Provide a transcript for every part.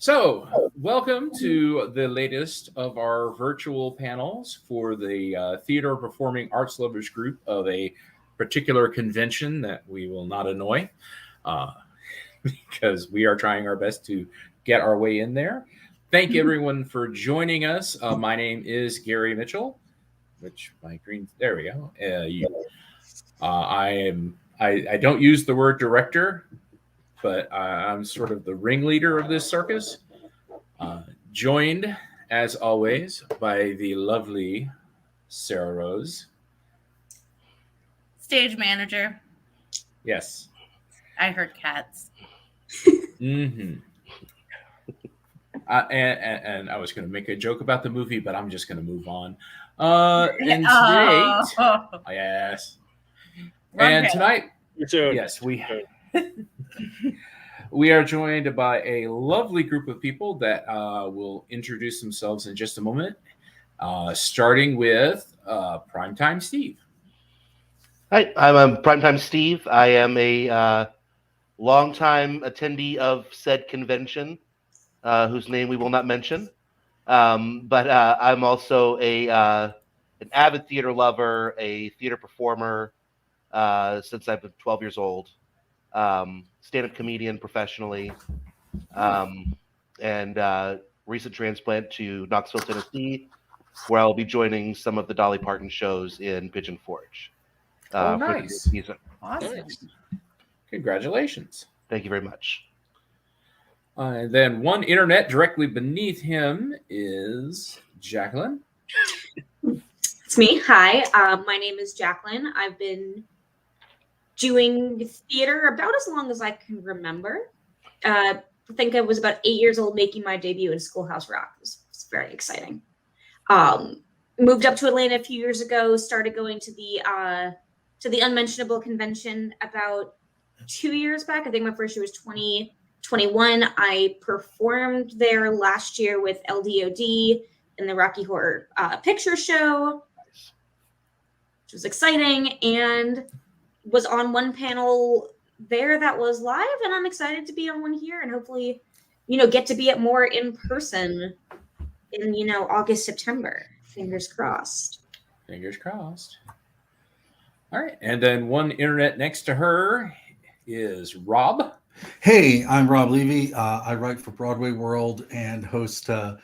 So, welcome to the latest of our virtual panels for the Theater Performing Arts Lovers group of a particular convention that we will not annoy uh, because we are trying our best to get our way in there. Thank everyone for joining us. My name is Gary Mitchell, which my green, there we go. I don't use the word director, but I'm sort of the ringleader of this circus. Joined, as always, by the lovely Sarah Rose. Stage manager. Yes. I heard cats. Mm-hmm. And I was going to make a joke about the movie, but I'm just going to move on. And today, yes. And tonight, yes, we are joined by a lovely group of people that will introduce themselves in just a moment, starting with Primetime Steve. Hi, I'm Primetime Steve. I am a longtime attendee of said convention, whose name we will not mention. But I'm also an avid theater lover, a theater performer since I've been 12 years old. Stand-up comedian professionally, and recent transplant to Knoxville, Tennessee, where I'll be joining some of the Dolly Parton shows in Pigeon Forge. Nice. Awesome. Nice. Congratulations. Thank you very much. And then one internet directly beneath him is Jacqueline. It's me. Hi, my name is Jacqueline. I've been doing theater about as long as I can remember. I think I was about 8 years old making my debut in Schoolhouse Rock. It was very exciting. Moved up to Atlanta a few years ago, started going to the Unmentionable convention about 2 years back. I think my first year was 2021. I performed there last year with LDOD in the Rocky Horror Picture Show, which was exciting, and was on one panel there that was live, and I'm excited to be on one here and hopefully, get to be at more in person in, August, September. Fingers crossed. Fingers crossed. All right. And then one internet next to her is Rob. Hey, I'm Rob Levy. I write for Broadway World and host the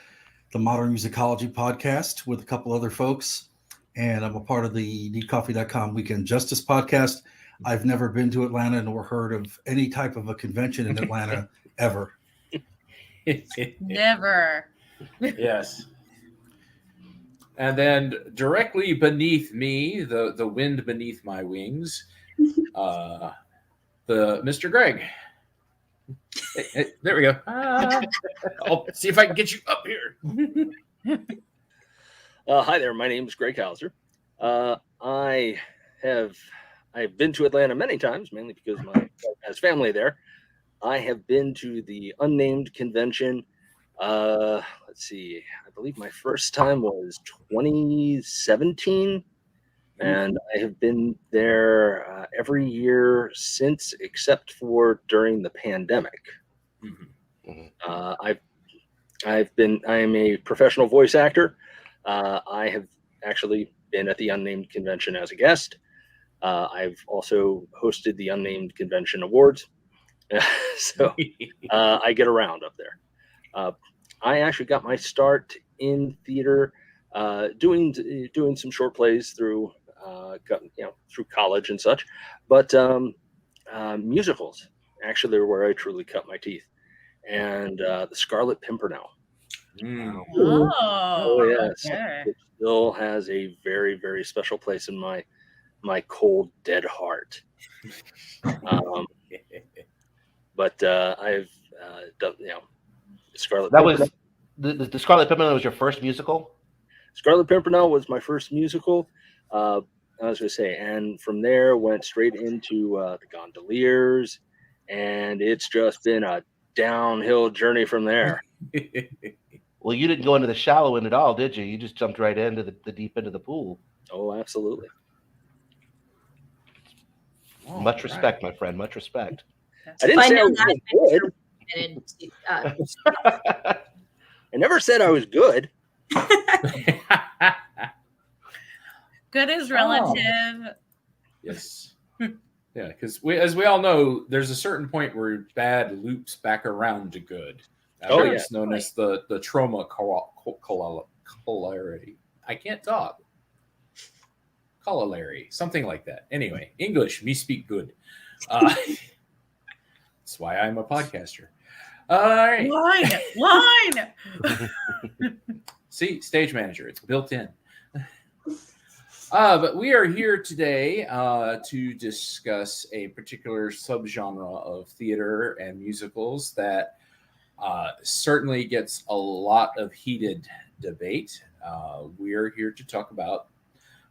Modern Musicology podcast with a couple other folks. And I'm a part of the NeedCoffee.com Weekend Justice podcast. I've never been to Atlanta nor heard of any type of a convention in Atlanta ever. Never. Yes. And then directly beneath me, the wind beneath my wings, the Mr. Greg. Hey, there we go. I'll see if I can get you up here. Hi there. My name is Greg Hauser. I've been to Atlanta many times, mainly because my wife has family there. I have been to the Unnamed convention. Let's see. I believe my first time was 2017, and I have been there every year since, except for during the pandemic. I am a professional voice actor. I have actually been at the Unnamed convention as a guest. I've also hosted the Unnamed Convention Awards. So I get around up there. I actually got my start in theater doing some short plays through through college and such. But musicals actually are where I truly cut my teeth. And the Scarlet Pimpernel. Oh, yes. Okay. It still has a very, very special place in my cold, dead heart. But I've done, Scarlet. That was the Scarlet Pimpernel was your first musical? Scarlet Pimpernel was my first musical. I was going to say, and from there went straight into the Gondoliers, and it's just been a downhill journey from there. Well, you didn't go into the shallow end at all, did you? You just jumped right into the deep end of the pool. Oh, absolutely. Much respect, my friend. Much respect. I didn't say I was good. admitted. I never said I was good. Good is relative. Yes. Yeah, because as we all know, there's a certain point where bad loops back around to good. Oh, yeah. It's known as the trauma corollary. I can't talk. Corollary, something like that. Anyway, English, me speak good. That's why I'm a podcaster. All right. Line. See, stage manager, it's built in. But we are here today to discuss a particular subgenre of theater and musicals that certainly gets a lot of heated debate. We are here to talk about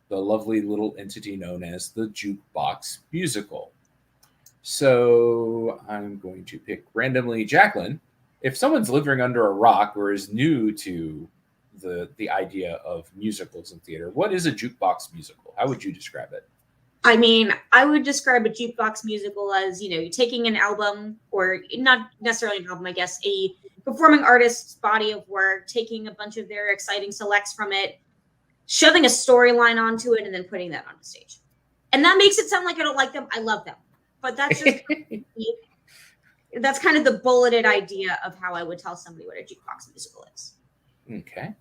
the lovely little entity known as the Jukebox musical. So I'm going to pick randomly Jacqueline. If someone's living under a rock or is new to the idea of musicals in theater, what is a jukebox musical? How would you describe it? I mean, I would describe a jukebox musical as, you're taking an album, or not necessarily an album, I guess, a performing artist's body of work, taking a bunch of their exciting selects from it, shoving a storyline onto it, and then putting that on the stage. And that makes it sound like I don't like them. I love them. But that's just that's kind of the bulleted idea of how I would tell somebody what a jukebox musical is. Okay.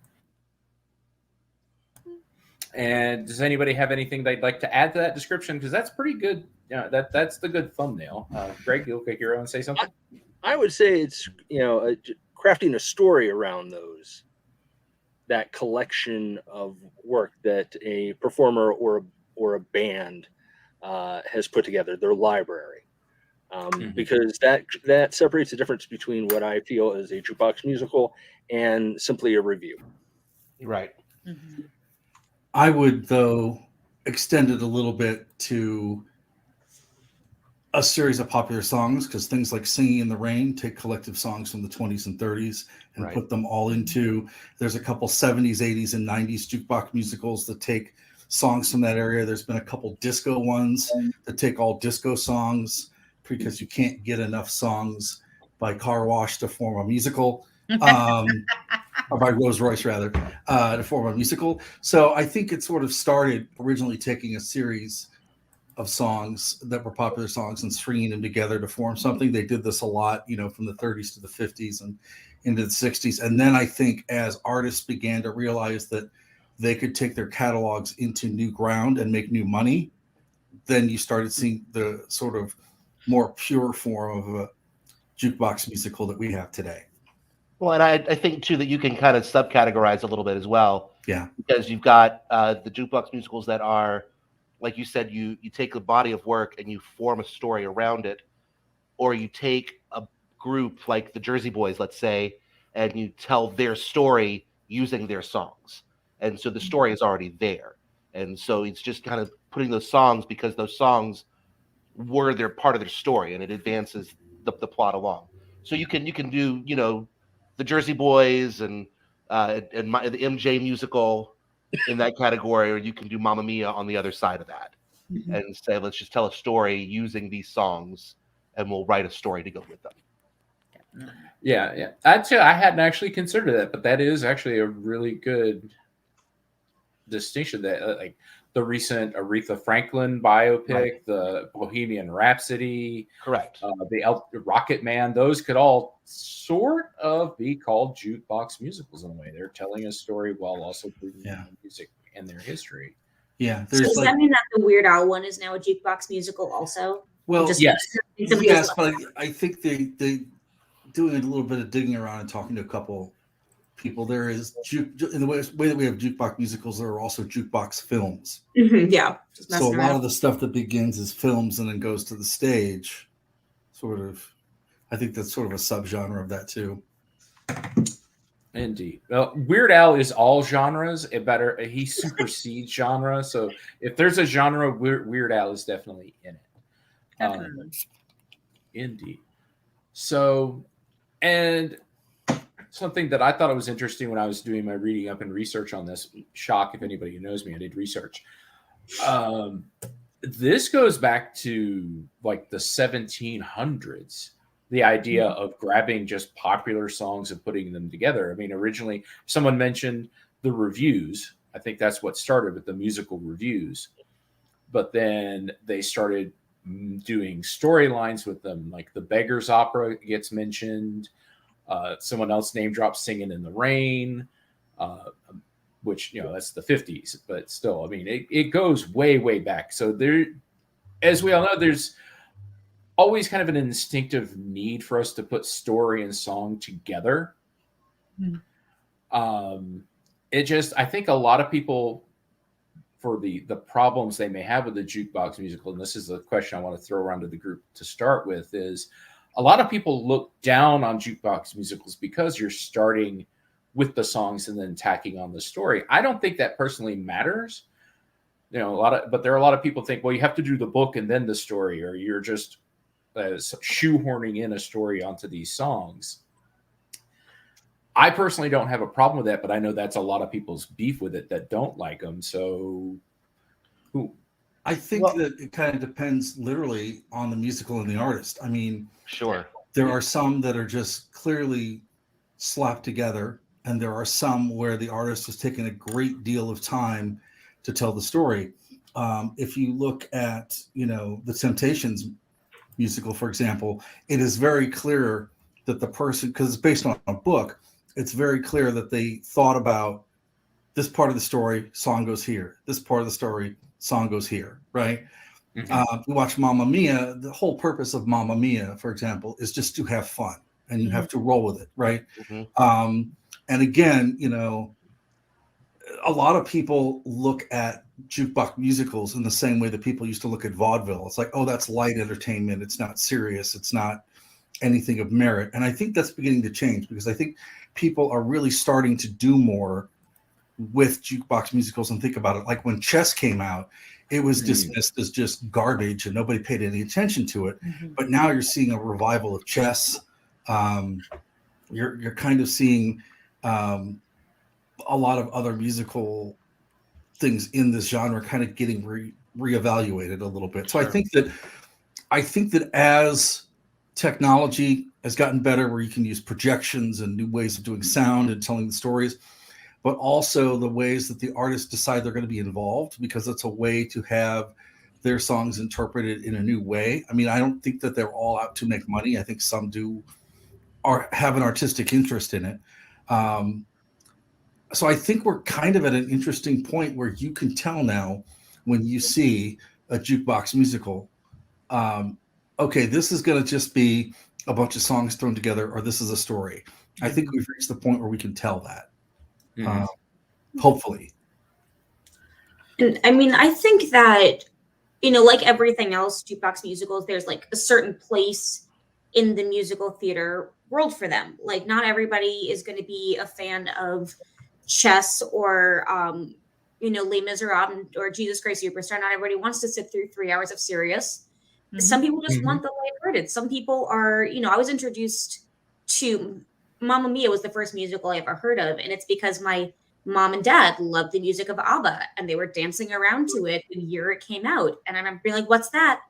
And does anybody have anything they'd like to add to that description? Because that's pretty good. Yeah, that's the good thumbnail. Greg, you look like you're going to say something. I would say it's crafting a story around that collection of work that a performer or a band has put together, their library. Because that separates the difference between what I feel is a jukebox musical and simply a review. Right. Mm-hmm. I would, though, extend it a little bit to a series of popular songs, because things like Singing in the Rain take collective songs from the 20s and 30s and Right. put them all into, there's a couple 70s, 80s, and 90s jukebox musicals that take songs from that area. There's been a couple disco ones that take all disco songs, because you can't get enough songs by Car Wash to form a musical. Or by Rose Royce, rather, to form a musical. So I think it sort of started originally taking a series of songs that were popular songs and stringing them together to form something. They did this a lot, from the 30s to the 50s and into the 60s. And then I think as artists began to realize that they could take their catalogs into new ground and make new money, then you started seeing the sort of more pure form of a jukebox musical that we have today. Well, and I think, too, that you can kind of subcategorize a little bit as well. Yeah. Because you've got the jukebox musicals that are, like you said, you take a body of work and you form a story around it. Or you take a group like the Jersey Boys, let's say, and you tell their story using their songs. And so the story is already there. And so it's just kind of putting those songs, because those songs were their part of their story, and it advances the plot along. So you can do, the Jersey Boys and the MJ musical in that category, or you can do Mamma Mia on the other side of that, and say, let's just tell a story using these songs, and we'll write a story to go with them. Yeah. I hadn't actually considered that, but that is actually a really good distinction. That like the recent Aretha Franklin biopic, Right. the Bohemian Rhapsody, Correct. the Rocket Man, those could all sort of be called jukebox musicals in a way. They're telling a story while also putting the music and their history. Yeah. So does that mean that the Weird Al one is now a jukebox musical also? Well, Yes. yes, but I think they doing a little bit of digging around and talking to a couple people. There is in the way that we have jukebox musicals, there are also jukebox films. Mm-hmm, yeah. So a lot of the stuff that begins as films and then goes to the stage, I think that's sort of a subgenre of that too. Indeed. Well, Weird Al is all genres. He supersedes genre. So if there's a genre, Weird Al is definitely in it. Definitely. Indeed. So, and something that I thought was interesting when I was doing my reading up and research on this, shock if anybody who knows me, I did research. This goes back to like the 1700s. the idea of grabbing just popular songs and putting them together. I mean, originally someone mentioned the reviews. I think that's what started with the musical reviews. But then they started doing storylines with them, like the Beggar's Opera gets mentioned. Someone else name drops Singing in the Rain, which, that's the 50s, but still, I mean, it goes way, way back. So there, as we all know, there's always kind of an instinctive need for us to put story and song together. I think a lot of people, for the problems they may have with the jukebox musical, and this is the question I want to throw around to the group to start with, is a lot of people look down on jukebox musicals because you're starting with the songs and then tacking on the story. I don't think that personally matters. But there are a lot of people think, well, you have to do the book and then the story, or you're just shoehorning in a story onto these songs. I personally don't have a problem with that, but I know that's a lot of people's beef with it that don't like them. So, I think that it kind of depends literally on the musical and the artist. I mean, Sure. there are some that are just clearly slapped together, and there are some where the artist has taken a great deal of time to tell the story. If you look at, the Temptations musical, for example, it is very clear that the person, because it's based on a book, it's very clear that they thought about this part of the story, song goes here. This part of the story, song goes here, right? You watch Mamma Mia, the whole purpose of Mamma Mia, for example, is just to have fun, and you have to roll with it, right? And again, a lot of people look at jukebox musicals in the same way that people used to look at vaudeville. It's like, oh, that's light entertainment. It's not serious. It's not anything of merit. And I think that's beginning to change, because I think people are really starting to do more with jukebox musicals and think about it. Like when Chess came out, it was dismissed as just garbage and nobody paid any attention to it. But now you're seeing a revival of Chess. You're kind of seeing a lot of other musical things in this genre kind of getting reevaluated a little bit. So I think that as technology has gotten better, where you can use projections and new ways of doing sound and telling the stories, but also the ways that the artists decide they're going to be involved, because it's a way to have their songs interpreted in a new way. I mean, I don't think that they're all out to make money. I think some do have an artistic interest in it. So I think we're kind of at an interesting point where you can tell now when you see a jukebox musical, okay, this is going to just be a bunch of songs thrown together, or this is a story. I think we've reached the point where we can tell that. Hopefully. And I mean, I think that, like everything else, jukebox musicals, there's like a certain place in the musical theater world for them. Like, not everybody is going to be a fan of Chess or, Les Miserables or Jesus Christ Superstar. Not everybody wants to sit through 3 hours of serious. Some people just want the lighthearted. Some people are, I was introduced to Mamma Mia was the first musical I ever heard of. And it's because my mom and dad loved the music of ABBA, and they were dancing around to it the year it came out. And I remember being like, what's that?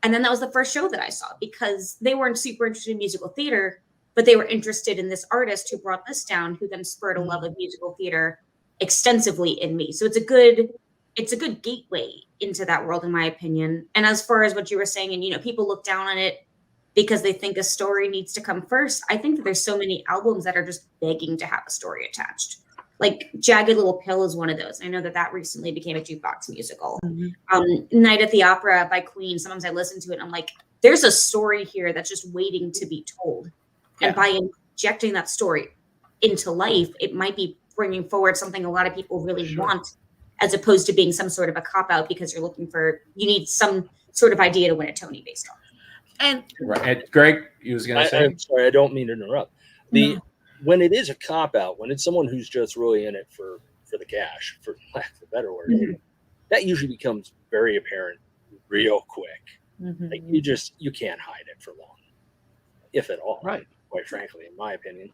And then that was the first show that I saw, because they weren't super interested in musical theater, but they were interested in this artist who brought this down, who then spurred a love of musical theater extensively in me. So it's a good gateway into that world, in my opinion. And as far as what you were saying, and people look down on it because they think a story needs to come first, I think that there's so many albums that are just begging to have a story attached. Like Jagged Little Pill is one of those. I know that recently became a jukebox musical. Night at the Opera by Queen. Sometimes I listen to it and I'm like, there's a story here that's just waiting to be told. And by injecting that story into life, it might be bringing forward something a lot of people really want, as opposed to being some sort of a cop-out because you need some sort of idea to win a Tony based on. And Greg, you was going to say? I'm sorry, I don't mean to interrupt. When it is a cop-out, when it's someone who's just really in it for the cash, for lack of a better word, that usually becomes very apparent real quick. Like you can't hide it for long, if at all. Right. Quite frankly, in my opinion.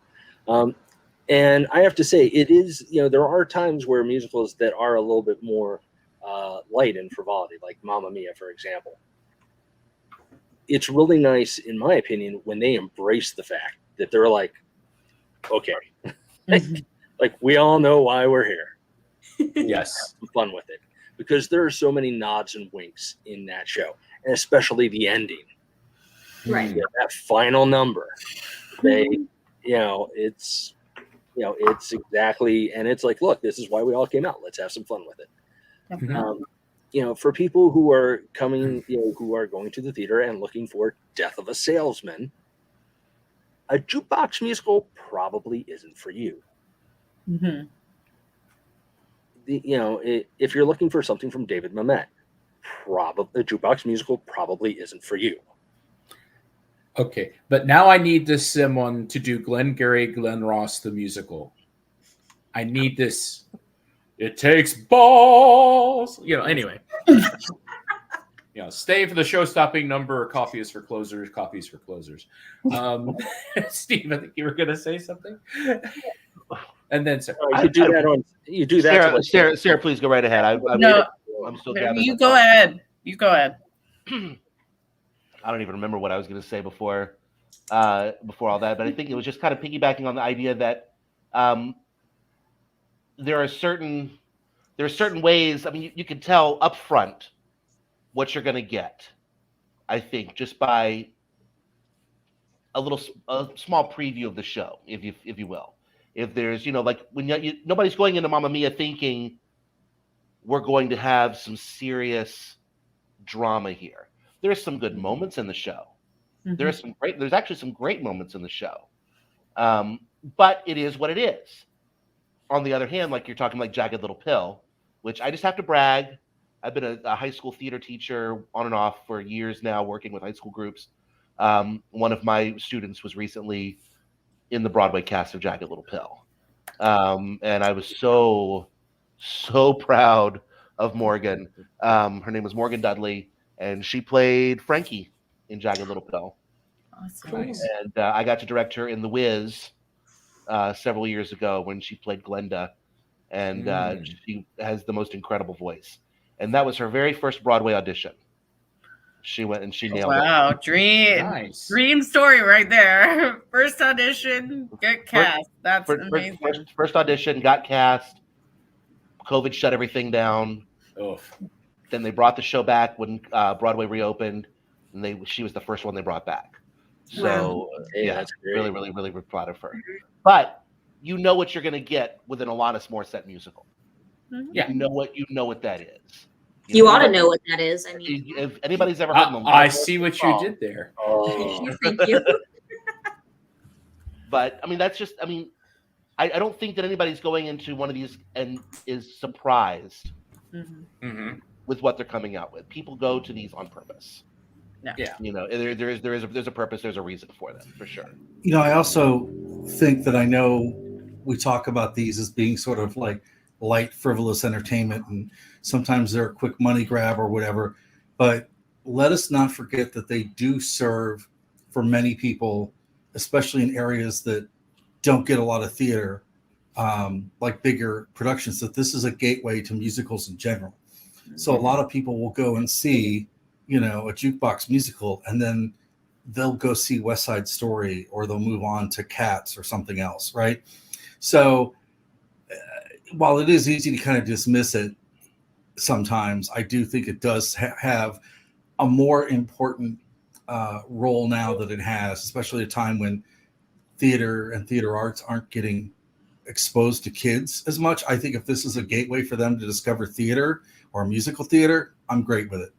And I have to say, it is, there are times where musicals that are a little bit more light in frivolity, like Mamma Mia, for example. it's really nice, in my opinion, when they embrace the fact that they're like, okay, like we all know why we're here. Yes. Have some fun with it, because there are so many nods and winks in that show, and especially the ending. Right. Yeah, that final number. It's exactly, and it's like, look, this is why we all came out. Let's have some fun with it. For people who are coming, who are going to the theater and looking for Death of a Salesman, a jukebox musical probably isn't for you. Mm-hmm. If you're looking for something from David Mamet, probably a jukebox musical probably isn't for you. Okay, but now I need this someone to do Glengarry Glen Ross the musical. I need this. It takes balls. Anyway. Stay for the show-stopping number. Coffee is for closers. Coffee is for closers. Steve, I think you were going to say something. And then Sarah. You do that on. You do that. Sarah, please go right ahead. I'm still gathering. You go ahead. You go ahead. I don't even remember what I was going to say before all that, but I think it was just kind of piggybacking on the idea that there are certain ways. I mean, you can tell up front what you're going to get. I think just by a small preview of the show, if you will. If there's like when nobody's going into Mamma Mia thinking we're going to have some serious drama here. There's some good moments in the show. Mm-hmm. There's actually some great moments in the show. But it is what it is. On the other hand, like you're talking like Jagged Little Pill, which I just have to brag. I've been a high school theater teacher on and off for years now, working with high school groups. One of my students was recently in the Broadway cast of Jagged Little Pill. And I was so proud of Morgan. Her name was Morgan Dudley. And she played Frankie in Jagged Little Pill. Awesome. Nice. And I got to direct her in The Wiz several years ago when she played Glenda. And she has the most incredible voice. And that was her very first Broadway audition. She went and she nailed it. Wow, dream story right there. First audition, get cast. That's amazing. First audition, got cast. COVID shut everything down. Oh. Then they brought the show back when Broadway reopened, and she was the first one they brought back. So that's great. Really, really, really proud of her. But you know what you're going to get with an Alanis Morissette musical. Yeah, you know what that is. You ought to know what that is. I mean, if anybody's ever heard them, I see what you did there. Thank you. But I mean, that's just. I mean, I don't think that anybody's going into one of these and is surprised. Mm-hmm. With what they're coming out with. People go to these on purpose. Yeah. There's a purpose, there's a reason for them, for sure. I also think that I know we talk about these as being sort of like light, frivolous entertainment, and sometimes they're a quick money grab or whatever. But let us not forget that they do serve for many people, especially in areas that don't get a lot of theater, like bigger productions, that this is a gateway to musicals in general. So a lot of people will go and see, a jukebox musical, and then they'll go see West Side Story, or they'll move on to Cats or something else, right? So while it is easy to kind of dismiss it sometimes, I do think it does have a more important role now that it has, especially at a time when theater and theater arts aren't getting exposed to kids as much. I think if this is a gateway for them to discover theater or musical theater, I'm great with it.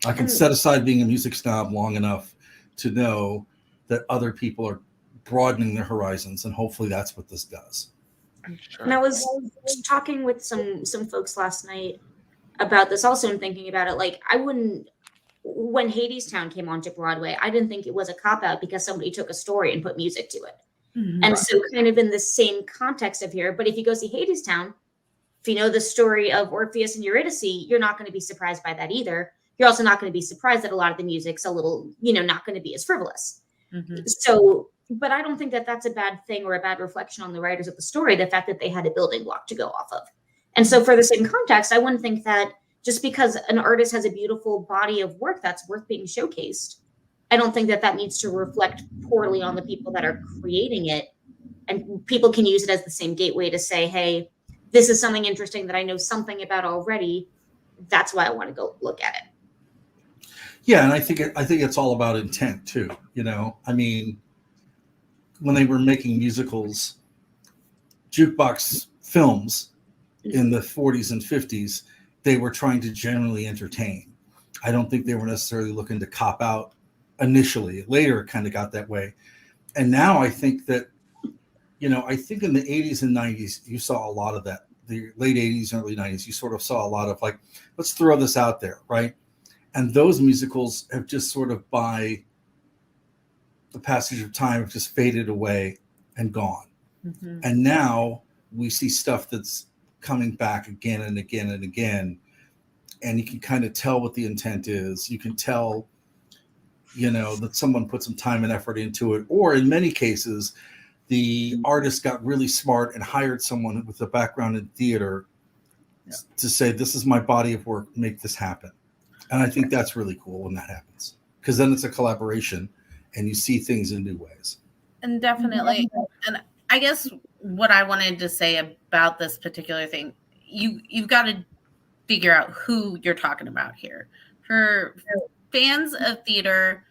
I can set aside being a music snob long enough to know that other people are broadening their horizons, and hopefully that's what this does. Sure. And I was talking with some folks last night about this also, and thinking about it. Like, when Hadestown came onto Broadway, I didn't think it was a cop-out because somebody took a story and put music to it. Mm-hmm. And so kind of in the same context of here, but if you go see Hadestown, if you know the story of Orpheus and Eurydice, you're not going to be surprised by that either. You're also not going to be surprised that a lot of the music's a little, not going to be as frivolous. Mm-hmm. So, but I don't think that that's a bad thing or a bad reflection on the writers of the story, the fact that they had a building block to go off of. And so for the same context, I wouldn't think that just because an artist has a beautiful body of work that's worth being showcased, I don't think that needs to reflect poorly on the people that are creating it. And people can use it as the same gateway to say, hey, this is something interesting that I know something about already. That's why I want to go look at it. Yeah, and I think it's all about intent too. I mean, when they were making musicals, jukebox films in the 40s and 50s, they were trying to generally entertain. I don't think they were necessarily looking to cop out initially. Later, it kind of got that way. And now I think that, I think in the 80s and 90s, you saw a lot of that. The late 80s and early 90s, you sort of saw a lot of like, let's throw this out there, right? And those musicals have just sort of, by the passage of time, have just faded away and gone. Mm-hmm. And now we see stuff that's coming back again and again and again. And you can kind of tell what the intent is. You can tell, that someone put some time and effort into it. Or in many cases, the artist got really smart and hired someone with a background in theater to say, this is my body of work, make this happen. And I think that's really cool when that happens, because then it's a collaboration and you see things in new ways. And definitely. And I guess what I wanted to say about this particular thing, you've got to figure out who you're talking about here. For fans of theater,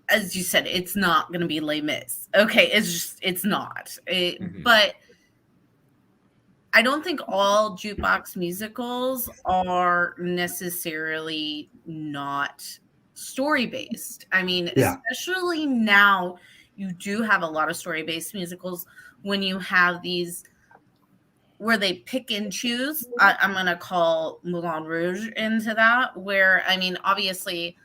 as you said, it's not going to be Les Mis. Okay, it's not. But I don't think all jukebox musicals are necessarily not story-based. I mean, especially now, you do have a lot of story-based musicals when you have these where they pick and choose. I'm going to call Moulin Rouge into that, where, I mean, obviously,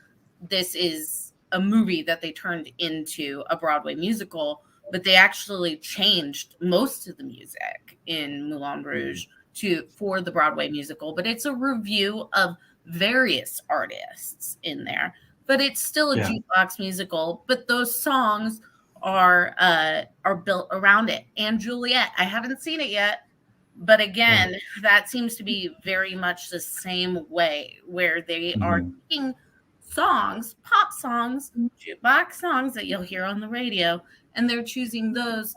this is a movie that they turned into a Broadway musical, but they actually changed most of the music in Moulin Rouge for the Broadway musical. But it's a review of various artists in there, but it's still a jukebox musical. But those songs are built around it. And Juliet, I haven't seen it yet, but again, that seems to be very much the same way, where they are taking songs, pop songs, jukebox songs that you'll hear on the radio, and they're choosing those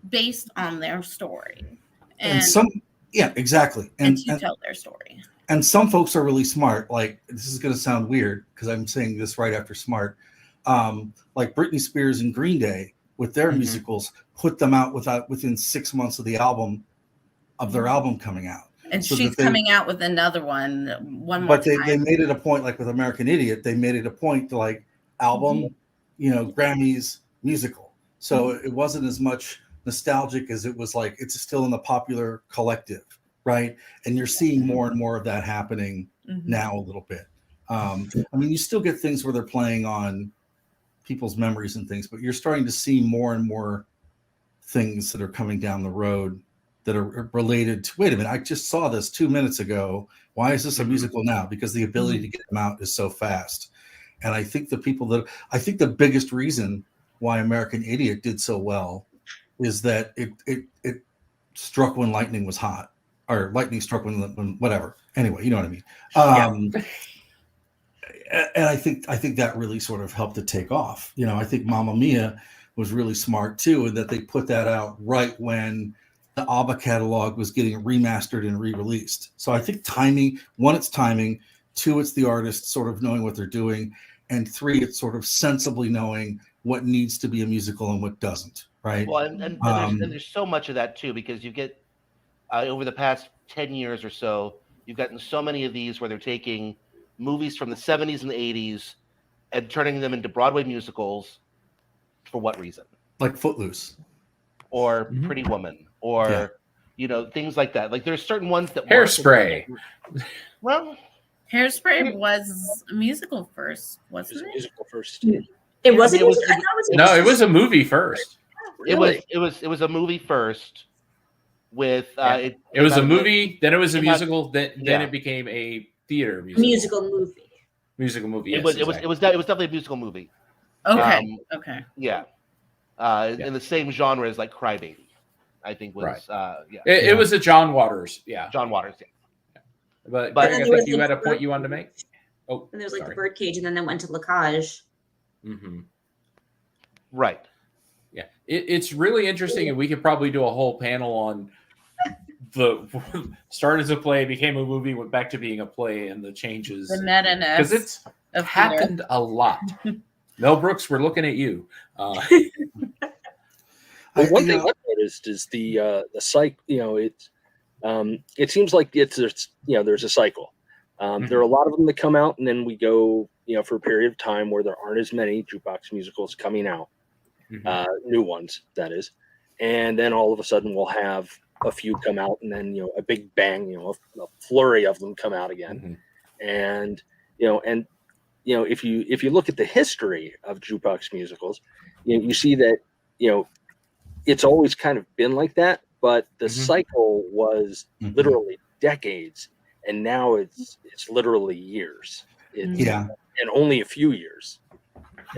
based on their story. And some, exactly. And to tell their story. And some folks are really smart. Like, this is going to sound weird because I'm saying this right after smart. Like Britney Spears and Green Day with their musicals, put them out within 6 months of their album coming out. And so she's coming out with another one more but they made it a point, like with American Idiot, they made it a point to like album, Grammys, musical. So it wasn't as much nostalgic as it was like, it's still in the popular collective, right? And you're seeing more and more of that happening now a little bit. I mean, you still get things where they're playing on people's memories and things, but you're starting to see more and more things that are coming down the road that are related to, wait a minute, I just saw this 2 minutes ago. Why is this a musical now? Because the ability to get them out is so fast. And I think the biggest reason why American Idiot did so well is that it struck when lightning was hot, or lightning struck when whatever. Anyway, you know what I mean? And I think that really sort of helped it take off. I think Mamma Mia was really smart too, and that they put that out right when the ABBA catalog was getting remastered and re-released. So I think timing, one, it's timing, two, it's the artist sort of knowing what they're doing, and three, it's sort of sensibly knowing what needs to be a musical and what doesn't, right? Well, and there's so much of that too, because you get over the past 10 years or so, you've gotten so many of these where they're taking movies from the 70s and the 80s and turning them into Broadway musicals. For what reason? Like Footloose. Or Pretty Woman. Or, things like that. Like there's certain ones that Hairspray. Well, Hairspray was a musical first, wasn't it? It was a musical first. It wasn't. No, it was a movie first. Really? It was a movie first. With it was a movie, then it was a musical, then it became a theater musical movie. Musical movie. Yes, it was definitely a musical movie. Okay. Okay. Yeah. In the same genre as like Crybaby. I think was Right. yeah. It was a John Waters, yeah. John Waters. Yeah. But But- Greg, I think you had a point you wanted to make. Oh, And there was like sorry. the birdcage, and then they went to Lacage. Mm-hmm. Right. Yeah, it's really interesting, and we could probably do a whole panel on the started as a play, became a movie, went back to being a play, and the changes. The meta-ness because it's of happened a lot. Mel Brooks, we're looking at you. Well, one thing I've noticed is the cycle. It seems like there's a cycle. There are a lot of them that come out, and then we go for a period of time where there aren't as many jukebox musicals coming out, new ones that is, and then all of a sudden we'll have a few come out, and then a big bang, a flurry of them come out again, and if you look at the history of jukebox musicals, you see that it's always kind of been like that, but the cycle was literally decades, and now it's literally years. And only a few years.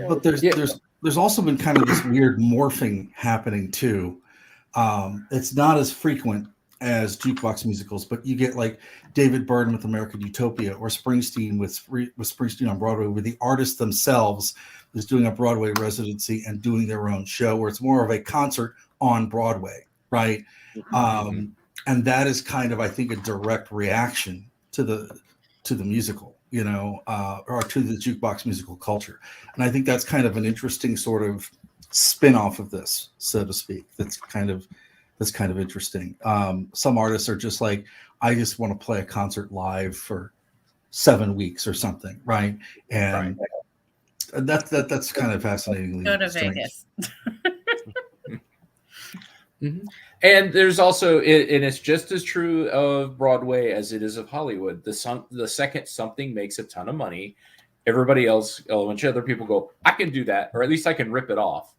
But there's also been kind of this weird morphing happening too. It's not as frequent as jukebox musicals, but you get like David Byrne with American Utopia, or Springsteen with Springsteen on Broadway, where the artists themselves is doing a Broadway residency and doing their own show, where it's more of a concert on Broadway, right? And that is kind of, I think, a direct reaction to the musical, or to the jukebox musical culture. And I think that's kind of an interesting sort of spin-off of this, so to speak. That's kind of interesting. Some artists are just like, I just want to play a concert live for 7 weeks or something, right? And that's kind of fascinating. Go to Vegas. And there's also, and it's just as true of Broadway as it is of Hollywood. The second something makes a ton of money, everybody else, a bunch of other people go, I can do that, or at least I can rip it off.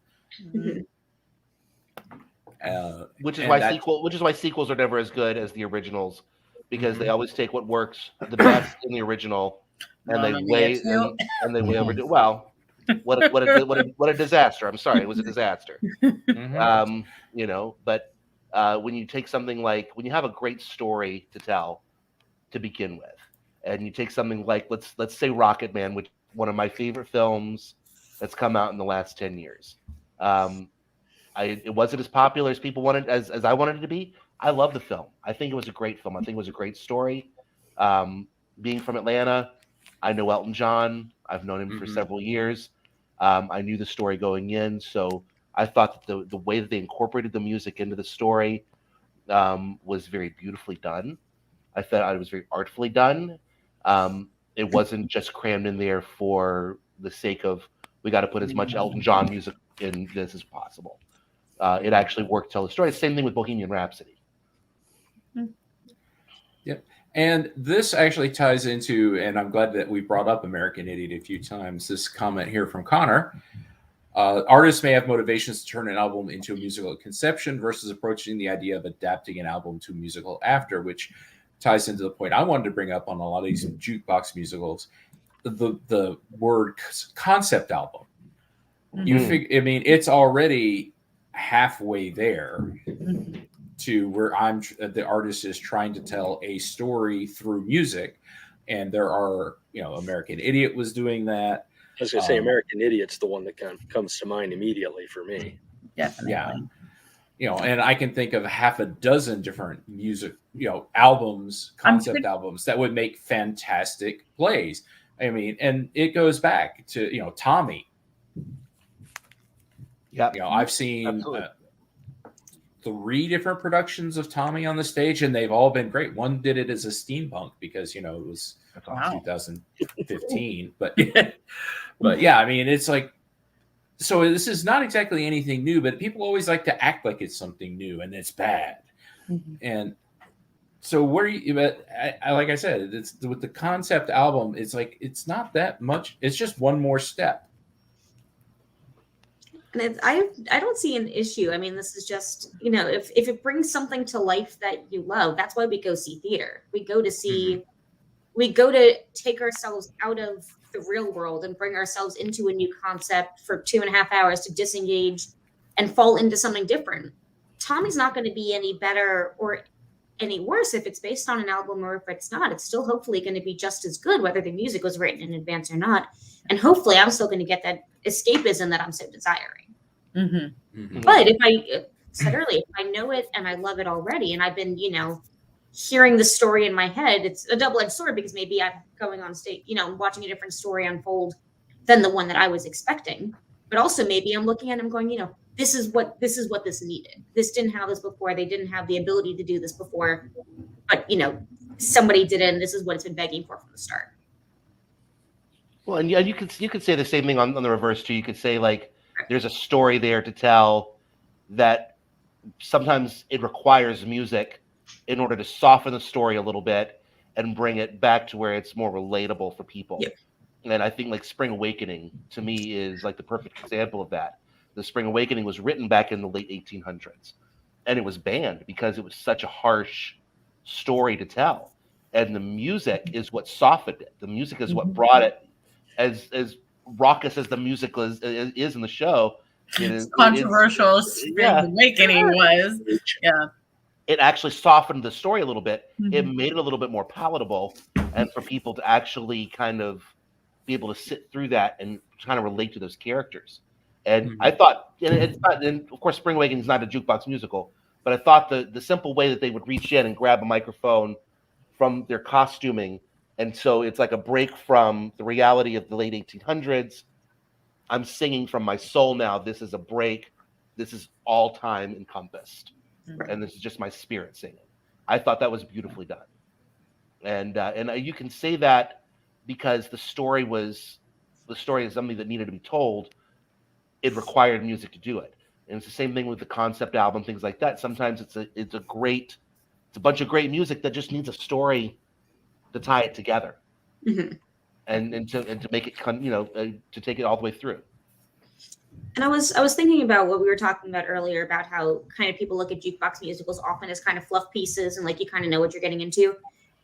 Which is why sequels are never as good as the originals, because they always take what works the best in the original and they way overdo. Well, what a disaster! I'm sorry, it was a disaster. But when you take something like, when you have a great story to tell to begin with, and you take something like let's say Rocket Man, which is one of my favorite films that's come out in the last 10 years. It wasn't as popular as people wanted, as I wanted it to be. I love the film. I think it was a great film. I think it was a great story. Being from Atlanta, I know Elton John. I've known him for several years. I knew the story going in, so I thought that the way that they incorporated the music into the story was very beautifully done. I thought it was very artfully done. It wasn't just crammed in there for the sake of, we got to put as much Elton John music in this as possible. It actually worked to tell the story. Same thing with Bohemian Rhapsody. Yep. And this actually ties into, and I'm glad that we brought up American Idiot a few times, this comment here from Connor. Artists may have motivations to turn an album into a musical at conception versus approaching the idea of adapting an album to a musical after, which ties into the point I wanted to bring up on a lot of these jukebox musicals. The word concept album. It's already halfway there to where the artist is trying to tell a story through music, and there are, American Idiot was doing that. I was going to say American Idiot's the one that kind of comes to mind immediately for me. Definitely. Yeah. And I can think of half a dozen different music, albums, concept albums that would make fantastic plays. And it goes back to, Tommy. Yeah. I've seen 3 different productions of Tommy on the stage, and they've all been great. One did it as a steampunk because, it was 2015, but yeah, it's like, so this is not exactly anything new, but people always like to act like it's something new and it's bad. And so like I said, it's with the concept album, it's like, it's not that much. It's just one more step. And I don't see an issue. This is just, if it brings something to life that you love, that's why we go see theater. We go to see, we go to take ourselves out of the real world and bring ourselves into a new concept for 2.5 hours to disengage and fall into something different. Tommy's not going to be any better or any worse if it's based on an album or if it's not. It's still hopefully going to be just as good, whether the music was written in advance or not. And hopefully I'm still going to get that escapism that I'm so desiring. But if I said earlier, if I know it and I love it already, and I've been, hearing the story in my head, it's a double-edged sword because maybe I'm going on stage, watching a different story unfold than the one that I was expecting. But also maybe I'm looking at it and going, this is what this needed. This didn't have this before. They didn't have the ability to do this before. But somebody did it, and this is what it's been begging for from the start. Well, and you could say the same thing on the reverse too. You could say like there's a story there to tell that sometimes it requires music in order to soften the story a little bit and bring it back to where it's more relatable for people. Yep. And I think like Spring Awakening to me is like the perfect example of that. The Spring Awakening was written back in the late 1800s, and it was banned because it was such a harsh story to tell. And the music is what softened it. The music is what brought it, as raucous as the music is in the show. It's controversial. Spring Awakening was. Yeah. It actually softened the story a little bit. It made it a little bit more palatable, and for people to actually kind of be able to sit through that and kind of relate to those characters. And I thought, and it's not, and of course, Spring Awakening is not a jukebox musical, but I thought the simple way that they would reach in and grab a microphone from their costuming, and so it's like a break from the reality of the late 1800s. I'm singing from my soul now. This is a break. This is all time encompassed, and this is just my spirit singing. I thought that was beautifully done, and you can say that because the story is something that needed to be told. It required music to do it. And it's the same thing with the concept album, things like that. Sometimes it's a bunch of great music that just needs a story to tie it together, and to make it to take it all the way through. And I was thinking about what we were talking about earlier about how kind of people look at jukebox musicals often as kind of fluff pieces and like you kind of know what you're getting into.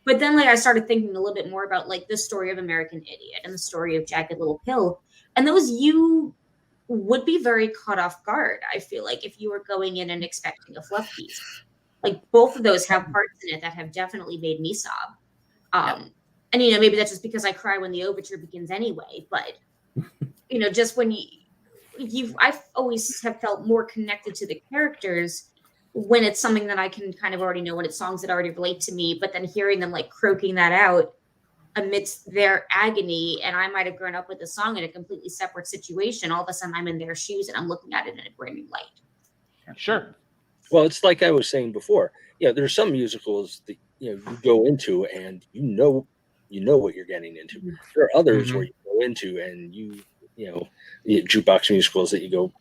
But then like I started thinking a little bit more about like the story of American Idiot and the story of Jagged Little Pill, and those you would be very caught off guard, I feel like, if you were going in and expecting a fluff piece. Like both of those have parts in it that have definitely made me sob. And maybe that's just because I cry when the overture begins anyway, but just when I've always have felt more connected to the characters when it's something that I can kind of already know, when it's songs that already relate to me, but then hearing them like croaking that out amidst their agony, and I might have grown up with the song in a completely separate situation. All of a sudden I'm in their shoes and I'm looking at it in a brand new light. Sure. Well, it's like I was saying before, there's some musicals that, you go into and you know what you're getting into. There are others where you go into and jukebox musicals that you go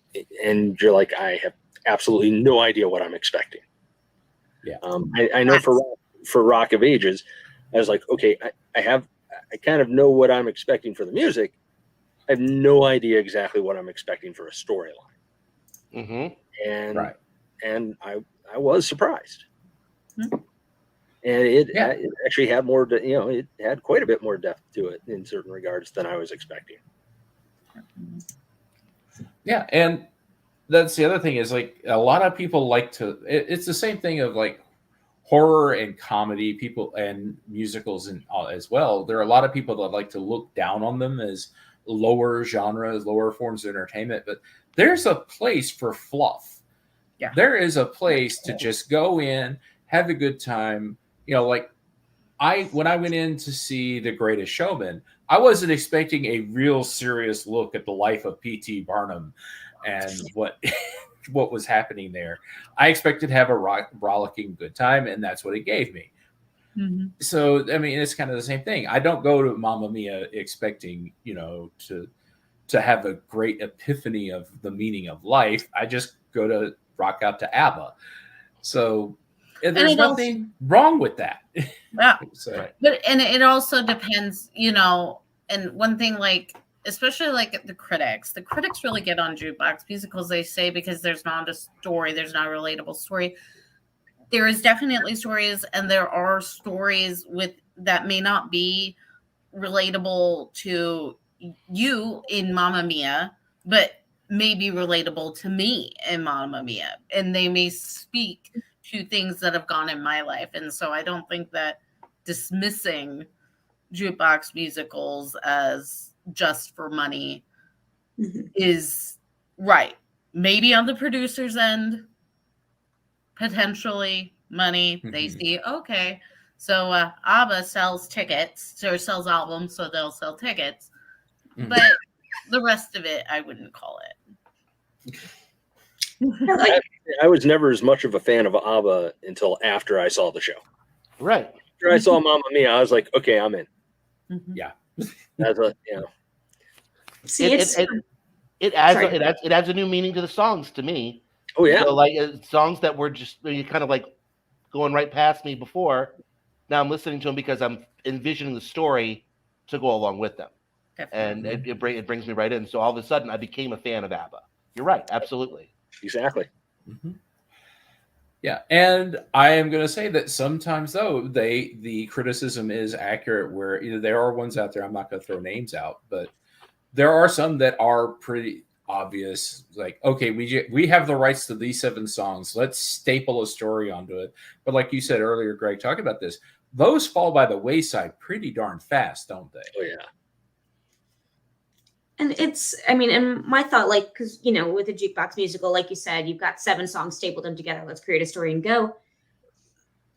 and you're like, I have absolutely no idea what I'm expecting. Yeah. I know for Rock of Ages, I was like, okay, I kind of know what I'm expecting for the music. I have no idea exactly what I'm expecting for a storyline. And I was surprised. And it actually had more, it had quite a bit more depth to it in certain regards than I was expecting. Yeah, and that's the other thing is like a lot of people like to. It's the same thing of like horror and comedy people and musicals and as well. There are a lot of people that like to look down on them as lower genres, lower forms of entertainment. But there's a place for fluff. Yeah, there is a place to just go in, have a good time. Like when I went in to see The Greatest Showman, I wasn't expecting a real serious look at the life of P.T. Barnum and what was happening there. I expected to have a rollicking good time, and that's what it gave me. So, I mean, it's kind of the same thing. I don't go to Mamma Mia expecting, to have a great epiphany of the meaning of life. I just go to rock out to ABBA. So there's nothing wrong with that. Yeah. But it also depends, and one thing like, especially like the critics really get on jukebox musicals, they say, because there's not a story, there's not a relatable story. There is definitely stories, and there are stories that may not be relatable to you in Mamma Mia, but may be relatable to me and Mamma Mia, and they may speak to things that have gone in my life. And so I don't think that dismissing jukebox musicals as just for money is right. Maybe on the producer's end, potentially money, they see, okay, so ABBA sells tickets or sells albums, so they'll sell tickets. But the rest of it, I wouldn't call it. I was never as much of a fan of ABBA until after I saw the show. Right. After I saw Mamma Mia, I was like, okay, I'm in. Yeah. That's a, See, it adds a new meaning to the songs to me. Oh yeah. So, like songs that were just kind of like going right past me before. Now I'm listening to them because I'm envisioning the story to go along with them. Definitely. And it brings me right in. So all of a sudden, I became a fan of ABBA. You're right, absolutely. Exactly. Yeah, and I am going to say that sometimes, though, the criticism is accurate. Where there are ones out there. I'm not going to throw names out, but there are some that are pretty obvious. Like, okay, we have the rights to these 7 songs. Let's staple a story onto it. But like you said earlier, Greg, talking about this, those fall by the wayside pretty darn fast, don't they? Oh yeah. And and my thought, like, because, with a jukebox musical, like you said, you've got 7 songs, stapled them together, let's create a story and go.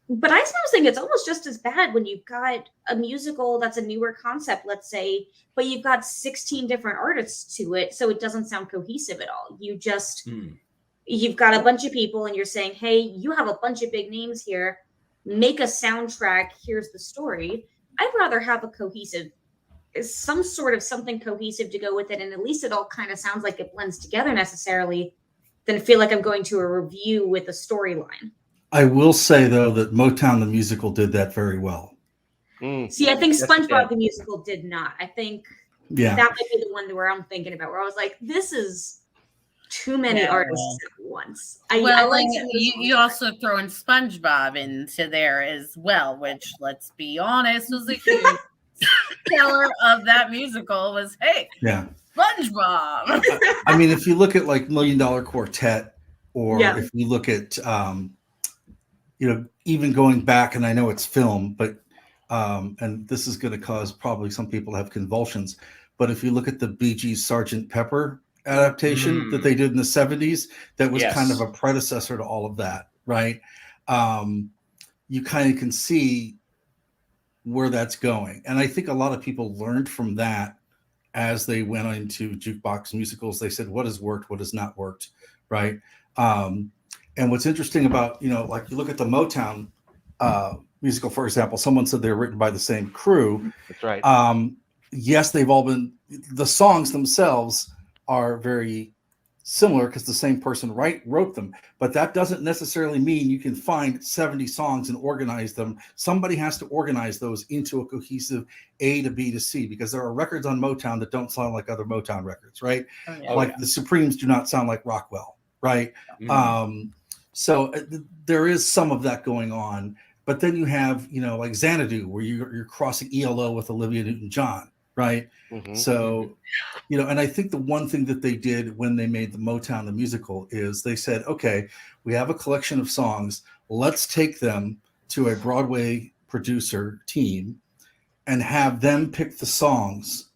But I sometimes think it's almost just as bad when you've got a musical that's a newer concept, let's say, but you've got 16 different artists to it, so it doesn't sound cohesive at all. You've got a bunch of people and you're saying, hey, you have a bunch of big names here, make a soundtrack, here's the story. I'd rather have a some sort of something cohesive to go with it, and at least it all kind of sounds like it blends together necessarily, than feel like I'm going to a review with a storyline. I will say though that Motown the musical did that very well. See, I think SpongeBob the musical did not. I think that might be the one where I'm thinking about, where I was like, this is too many artists at once. You also throw in SpongeBob into there as well, which, let's be honest, was a huge seller of that musical. Was SpongeBob. I mean, if you look at like $1 Million Quartet, or if you look at even going back, and I know it's film, but and this is going to cause probably some people to have convulsions, but if you look at the Bee Gees Sgt. Pepper adaptation that they did in the 70s, that was kind of a predecessor to all of that, right? You kind of can see where that's going. And I think a lot of people learned from that as they went into jukebox musicals. They said, what has worked, what has not worked, right? And what's interesting about, like you look at the Motown musical, for example, someone said they're written by the same crew. That's right. Yes, the songs themselves are very similar because the same person wrote them, but that doesn't necessarily mean you can find 70 songs and organize them. Somebody has to organize those into a cohesive A to B to C, because there are records on Motown that don't sound like other Motown records, right? The Supremes do not sound like Rockwell, right? So there is some of that going on, but then you have, like Xanadu, where you're crossing ELO with Olivia Newton-John, right? So, and I think the one thing that they did when they made the Motown the musical is they said, okay, we have a collection of songs. Let's take them to a Broadway producer team and have them pick the songs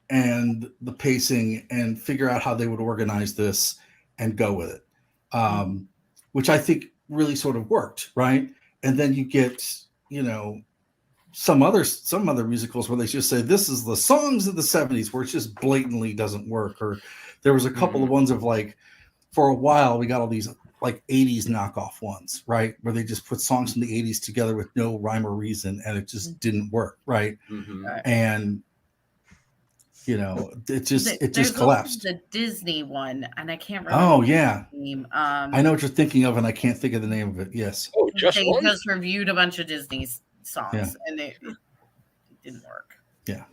and the pacing and figure out how they would organize this and go with it, which I think really sort of worked, right? And then you get, some other musicals where they just say, this is the songs of the 70s, where it just blatantly doesn't work. Or there was a couple of ones of, like, for a while we got all these like 80s knockoff ones, right, where they just put songs from the 80s together with no rhyme or reason, and it just didn't work, right? And it just collapsed. The Disney one, and I can't remember. Oh yeah, the name. I know what you're thinking of, and I can't think of the name of it. Yes. Oh, they just reviewed a bunch of Disney songs, and it didn't work. Yeah,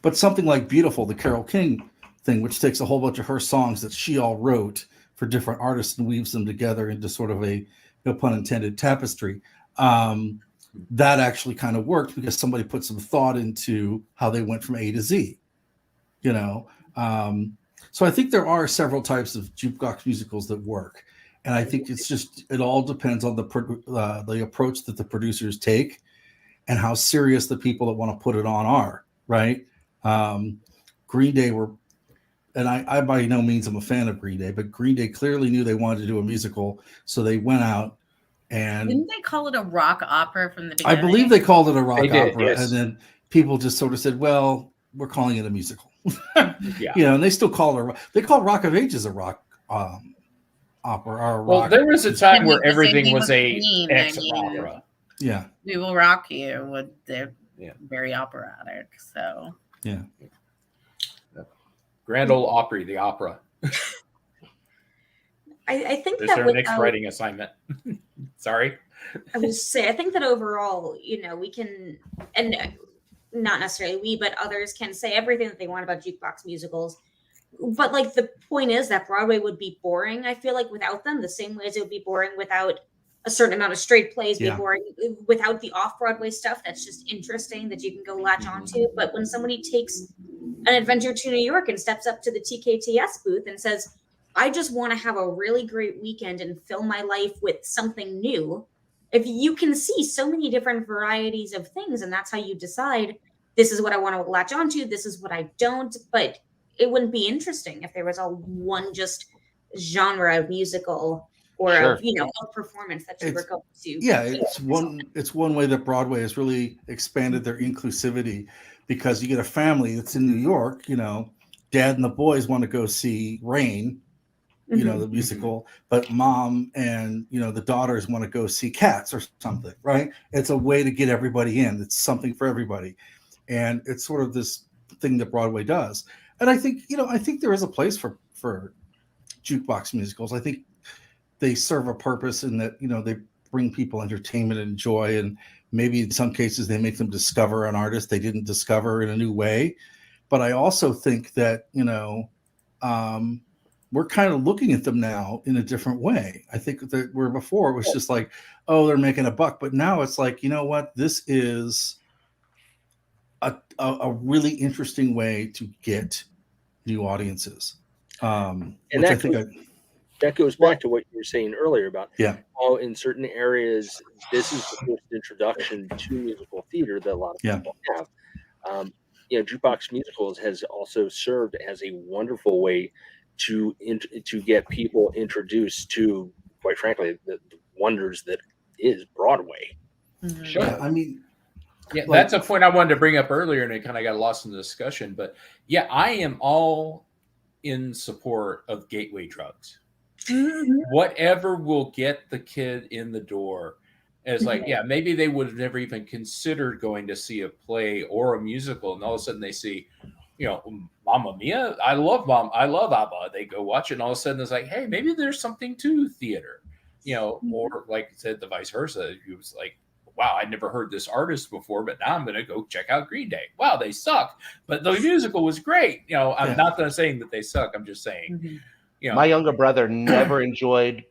but something like Beautiful, the Carole King thing, which takes a whole bunch of her songs that she all wrote for different artists and weaves them together into sort of a, no pun intended, tapestry. That actually kind of worked because somebody put some thought into how they went from A to Z. So I think there are several types of jukebox musicals that work, and I think it all depends on the approach that the producers take, and how serious the people that want to put it on are. Right? Green Day were, and I by no means am a fan of Green Day, but Green Day clearly knew they wanted to do a musical, so they went out and didn't they call it a rock opera from the beginning? I believe they called it a rock They did, opera, yes. and then people just sort of said, "Well, we're calling it a musical." Yeah. You know, and they still call it. They call Rock of Ages a rock opera or a Well, rock. there was a time And where the same everything thing was with a Queen, ex I mean. opera. Yeah, We Will Rock You would they're Yeah. very operatic. So yeah. Grand Ole Opry, the opera. I think There's that our next without, writing assignment. Sorry. I was just say, I think that overall, you know, we can, and not necessarily we, but others can say everything that they want about jukebox musicals. But like the point is that Broadway would be boring. I feel like without them, the same way as it would be boring without a certain amount of straight plays, be Yeah. boring without the off-Broadway stuff that's just interesting that you can go latch onto. But when somebody takes an adventure to New York and steps up to the TKTS booth and says, I just want to have a really great weekend and fill my life with something new. If you can see so many different varieties of things, and that's how you decide, this is what I want to latch onto, this is what I don't. But it wouldn't be interesting if there was a one just genre of musical or Sure. a performance that you were going to. Yeah, it's one way that Broadway has really expanded their inclusivity, because you get a family that's in New York, you know, dad and the boys want to go see Rain, you know, the musical, but mom and, you know, the daughters want to go see Cats or something, right? It's a way to get everybody in. It's something for everybody. And it's sort of this thing that Broadway does. And I think, you know, I think there is a place for jukebox musicals. I think they serve a purpose in that, you know, they bring people entertainment and joy, and maybe in some cases they make them discover an artist they didn't discover in a new way. But I also think that, you know, we're kind of looking at them now in a different way. I think that where before it was just like, oh, they're making a buck, but now it's like, you know what, this is a really interesting way to get new audiences. And Which that I think that goes back to what you were saying earlier about how in certain areas this is the first introduction to musical theater that a lot of people have. You know, jukebox musicals has also served as a wonderful way to get people introduced to, quite frankly, the wonders that is Broadway. Sure. Yeah, I mean, yeah, that's a point I wanted to bring up earlier, and it kind of got lost in the discussion. But yeah, I am all in support of gateway drugs. Whatever will get the kid in the door. It's like, yeah, maybe they would have never even considered going to see a play or a musical, and all of a sudden they see, you know, Mamma Mia. I love ABBA. They go watch it, and all of a sudden it's like, hey, maybe there's something to theater, you know, or like I said, the vice versa. It was like, wow, I never heard this artist before, but now I'm going to go check out Green Day. Wow, they suck, but the musical was great. You know, I'm not saying that they suck. I'm just saying, you know, my younger brother never enjoyed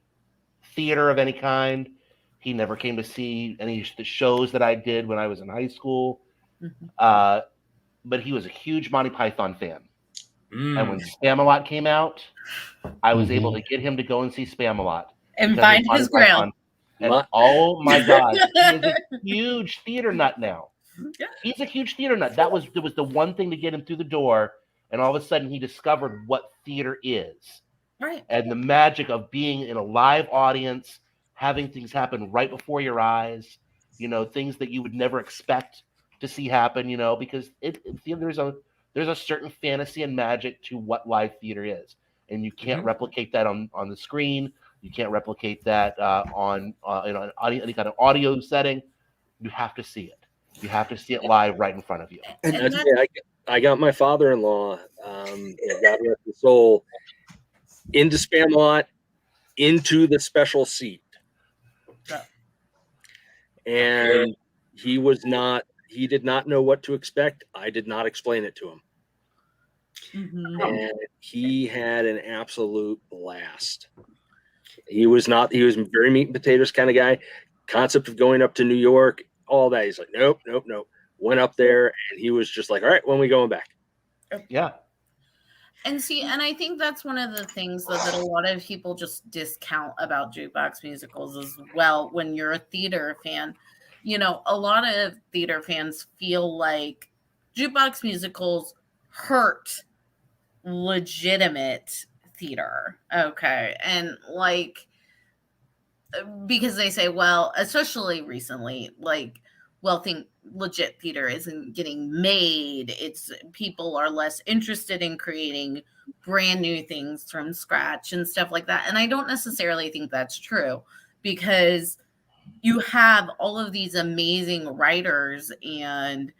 theater of any kind. He never came to see any of the shows that I did when I was in high school. But he was a huge Monty Python fan. And when Spamalot came out, I was able to get him to go and see Spamalot. And find his grill. And oh my God, he is a huge theater nut now. Yeah. He's a huge theater nut. It was the one thing to get him through the door, and all of a sudden he discovered what theater is. Right. And the magic of being in a live audience, having things happen right before your eyes, you know, things that you would never expect to see happen, you know, because there's a certain fantasy and magic to what live theater is. And you can't replicate that on the screen. You can't replicate that on any kind of audio setting. You have to see it. You have to see it live right in front of you. And I got my father-in-law, God rest his soul, into Spamalot, into the special seat. And he did not know what to expect. I did not explain it to him. And he had an absolute blast. He was a very meat and potatoes kind of guy. Concept of going up to New York, all that. He's like, nope. Went up there and he was just like, all right, when are we going back? Yeah. And see, and I think that's one of the things that a lot of people just discount about jukebox musicals as well. When you're a theater fan, you know, a lot of theater fans feel like jukebox musicals hurt legitimate theater. Okay. And like, because they say, well, especially recently, like, well, think legit theater isn't getting made. It's people are less interested in creating brand new things from scratch and stuff like that. And I don't necessarily think that's true, because you have all of these amazing writers and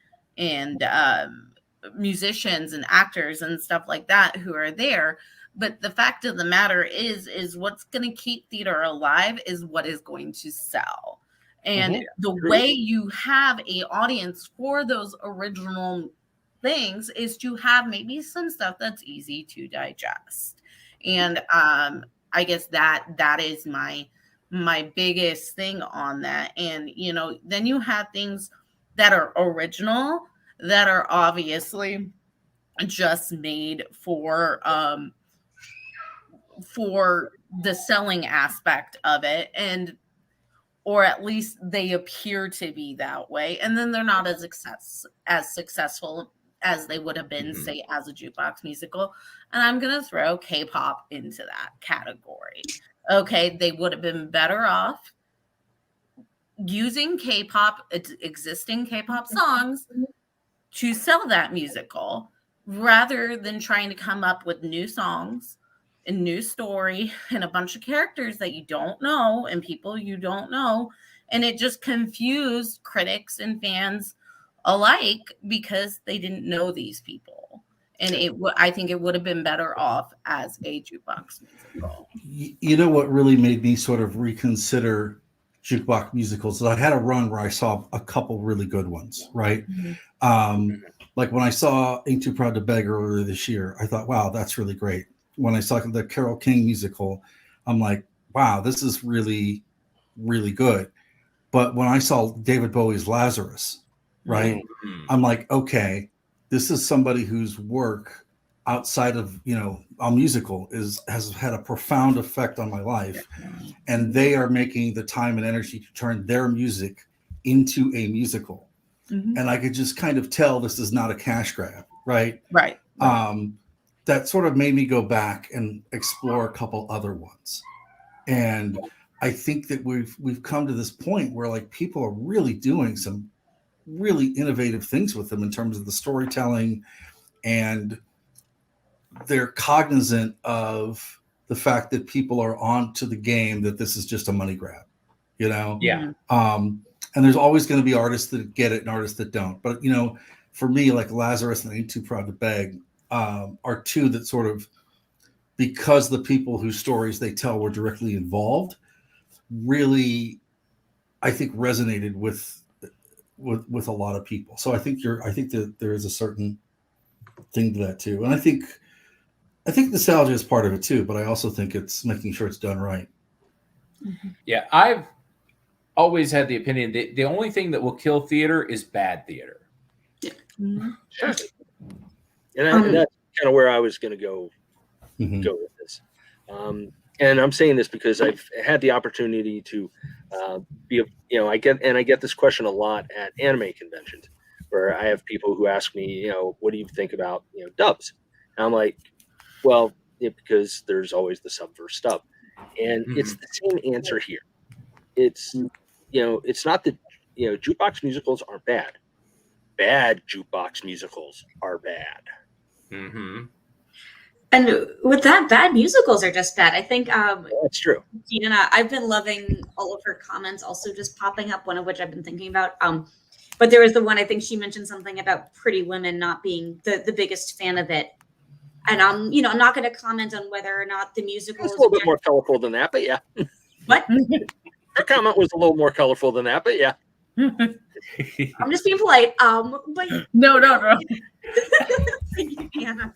musicians and actors and stuff like that who are there. But the fact of the matter is what's going to keep theater alive is what is going to sell. And the way you have a audience for those original things is to have maybe some stuff that's easy to digest. And I guess that is my biggest thing on that. And, you know, then you have things that are original, that are obviously just made for the selling aspect of it, and or at least they appear to be that way, and then they're not as successful as they would have been, say, as a jukebox musical. And I'm gonna throw K-pop into that category. Okay, they would have been better off using K-pop, existing K-pop songs, to sell that musical, rather than trying to come up with new songs and new story and a bunch of characters that you don't know and people you don't know. And it just confused critics and fans alike because they didn't know these people. And I think it would have been better off as a jukebox musical. You know what really made me sort of reconsider jukebox musicals? I had a run where I saw a couple really good ones, right? Like when I saw Ain't Too Proud to Beg earlier this year, I thought, wow, that's really great. When I saw the Carole King musical, I'm like, wow, this is really, really good. But when I saw David Bowie's Lazarus, right, I'm like, okay, this is somebody whose work outside of, you know, a musical has had a profound effect on my life. And they are making the time and energy to turn their music into a musical. And I could just kind of tell this is not a cash grab, right? Right. That sort of made me go back and explore a couple other ones. And I think that we've come to this point where like people are really doing some really innovative things with them in terms of the storytelling, and they're cognizant of the fact that people are on to the game, that this is just a money grab, you know? Yeah. And there's always going to be artists that get it and artists that don't. But, you know, for me, like Lazarus and Ain't Too Proud to Beg are two that sort of, because the people whose stories they tell were directly involved, really, I think resonated with a lot of people. So I think that there is a certain thing to that too. And I think nostalgia is part of it too, but I also think it's making sure it's done right. Yeah, I've always had the opinion that the only thing that will kill theater is bad theater. Sure. And that's kind of where I was going to go with this. And I'm saying this because I've had the opportunity to I get this question a lot at anime conventions, where I have people who ask me, you know, what do you think about, you know, dubs? And I'm like, well, because there's always the sub versus dub. And it's the same answer here. It's, you know, it's not that, you know, jukebox musicals aren't bad. Bad jukebox musicals are bad. And with that, bad musicals are just bad. I think that's true. Deanna, I've been loving all of her comments also just popping up, one of which I've been thinking about. But there was the one, I think she mentioned something about Pretty Women not being the biggest fan of it. And I'm not going to comment on whether or not the musical is a little bit more colorful than that, but yeah. What? Her comment was a little more colorful than that, but yeah. I'm just being polite. But no. Thank you, Deanna.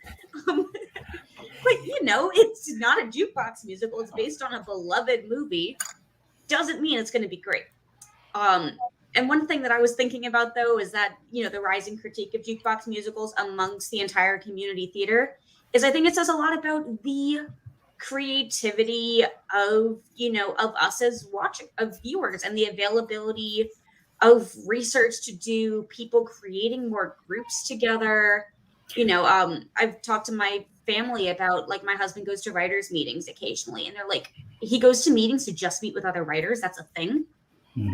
But you know, it's not a jukebox musical. It's based on a beloved movie. Doesn't mean it's going to be great. And one thing that I was thinking about though is that, you know, the rising critique of jukebox musicals amongst the entire community theater is I think it says a lot about the creativity of of us as viewers, and the availability of research to do, people creating more groups together. I've talked to my family about, like, my husband goes to writers meetings occasionally, and they're like, he goes to meetings to just meet with other writers. That's a thing.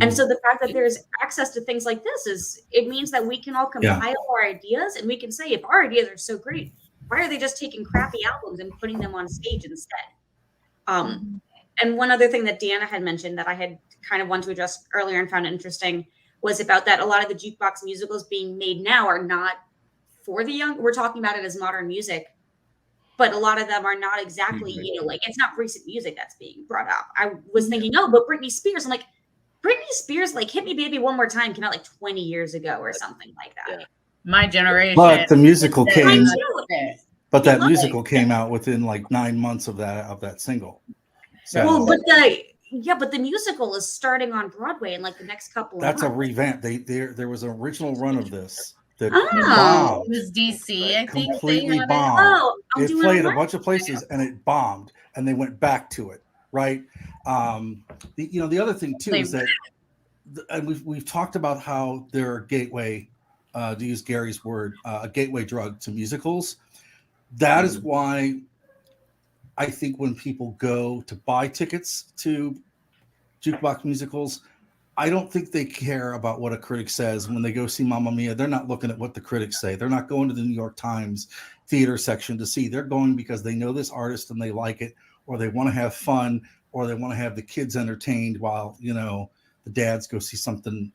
And so the fact that there's access to things like this it means that we can all compile our ideas, and we can say, if our ideas are so great, why are they just taking crappy albums and putting them on stage instead? And one other thing that Deanna had mentioned that I had kind of wanted to address earlier and found interesting was about that a lot of the jukebox musicals being made now are not for the young. We're talking about it as modern music, but a lot of them are not exactly, like, it's not recent music that's being brought up. I was thinking, but Britney Spears. I'm like, Britney Spears, like, Hit Me Baby One More Time came out like 20 years ago or something like that. Yeah. My generation. But the musical came. But that Love musical it. came out within like 9 months of that single. So Well, but the musical is starting on Broadway in like the next couple of that's a months. revamp. There was an original run of this that It bombed, was DC, I think. completely they had it. bombed. I'm It doing played a what? bunch of places and it bombed, and they went back to it. Right. The other thing too is that, and we've talked about how they're a gateway, to use Gary's word, a gateway drug to musicals. That is why I think when people go to buy tickets to jukebox musicals, I don't think they care about what a critic says. When they go see Mamma Mia, they're not looking at what the critics say. They're not going to the New York Times theater section to see. They're going because they know this artist and they like it, or they want to have fun, or they want to have the kids entertained while, the dads go see something,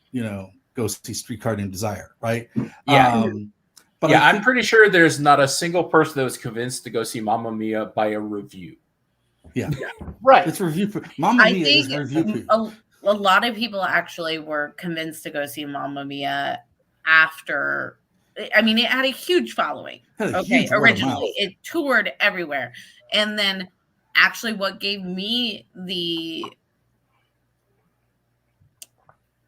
go see Streetcar Named Desire, right? Yeah. But yeah, I'm pretty sure there's not a single person that was convinced to go see Mamma Mia by a review. Yeah. Right. It's review. Mamma I Mia is review. think a lot of people actually were convinced to go see Mamma Mia after. I mean, it had a huge following. Okay, originally it toured everywhere, and then actually, what gave me the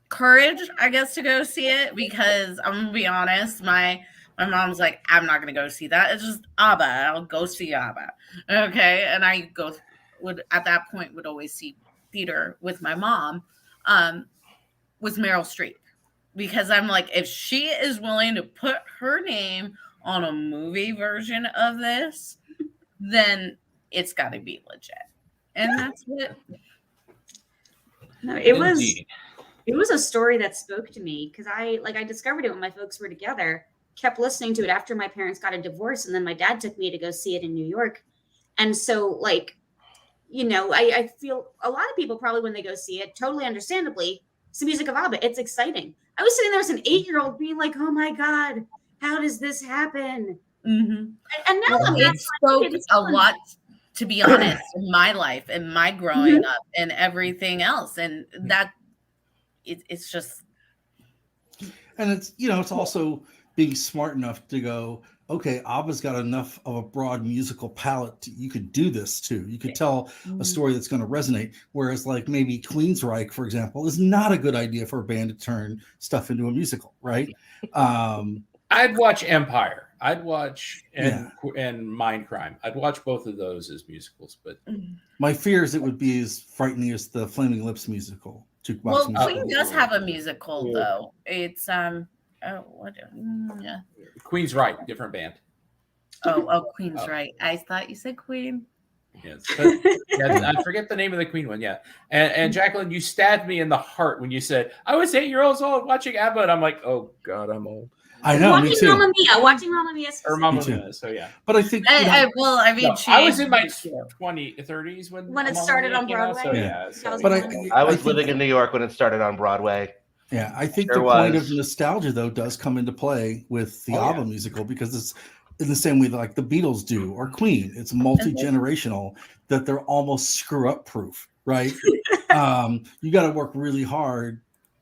courage, I guess, to go see it, because I'm gonna be honest, my mom's like, I'm not gonna go see that. It's just ABBA. I'll go see ABBA. Okay, and I would at that point would always see theater with my mom. Was Meryl Streep, because I'm like, if she is willing to put her name on a movie version of this, then it's got to be legit, and that's what. No, it was a story that spoke to me, because I discovered it when my folks were together. Kept listening to it after my parents got a divorce, and then my dad took me to go see it in New York. And so, I feel a lot of people probably, when they go see it, totally understandably, it's the music of ABBA. It's exciting. I was sitting there as an 8-year-old being like, oh my God, how does this happen? Mm-hmm. And now it spoke a lot, to be honest, in my life and my growing up and everything else. And that it's just. And it's also being smart enough to go, okay, ABBA's got enough of a broad musical palette. You could do this too. You could tell a story that's going to resonate. Whereas, like, maybe Queensryche, for example, is not a good idea for a band to turn stuff into a musical, right? I'd watch Empire. I'd watch and Mindcrime. I'd watch both of those as musicals. But my fear is it would be as frightening as the Flaming Lips musical. Well, Queen does have a musical though. It's Queensryche, different band. Queensryche. I thought you said Queen. Yes, I forget the name of the Queen one. Yeah, and Jacqueline, you stabbed me in the heart when you said I was 8 years old watching ABBA, and I'm like, oh God, I'm old. I know, watching Mamma Mia, or Mamma Mia. So yeah, but I think I was in my 30s when it started on Broadway. But I was living in New York when it started on Broadway. Yeah, I think the point of nostalgia, though, does come into play with the ABBA musical, because it's in the same way that, like, the Beatles do or Queen. It's multi-generational, that they're almost screw-up proof, right? You got to work really hard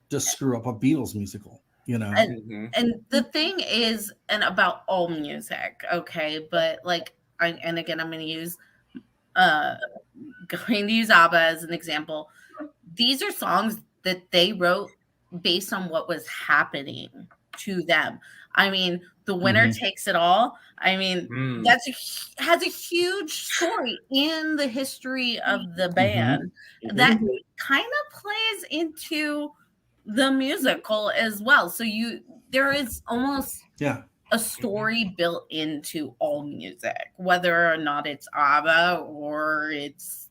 to screw up a Beatles musical, And the thing is, and about all music, okay, but like, and again, I'm going to use ABBA as an example. These are songs that they wrote based on what was happening to them. I mean, the winner takes it all. I mean, has a huge story in the history of the band that kind of plays into the musical as well. So there is almost a story built into all music, whether or not it's ABBA or it's,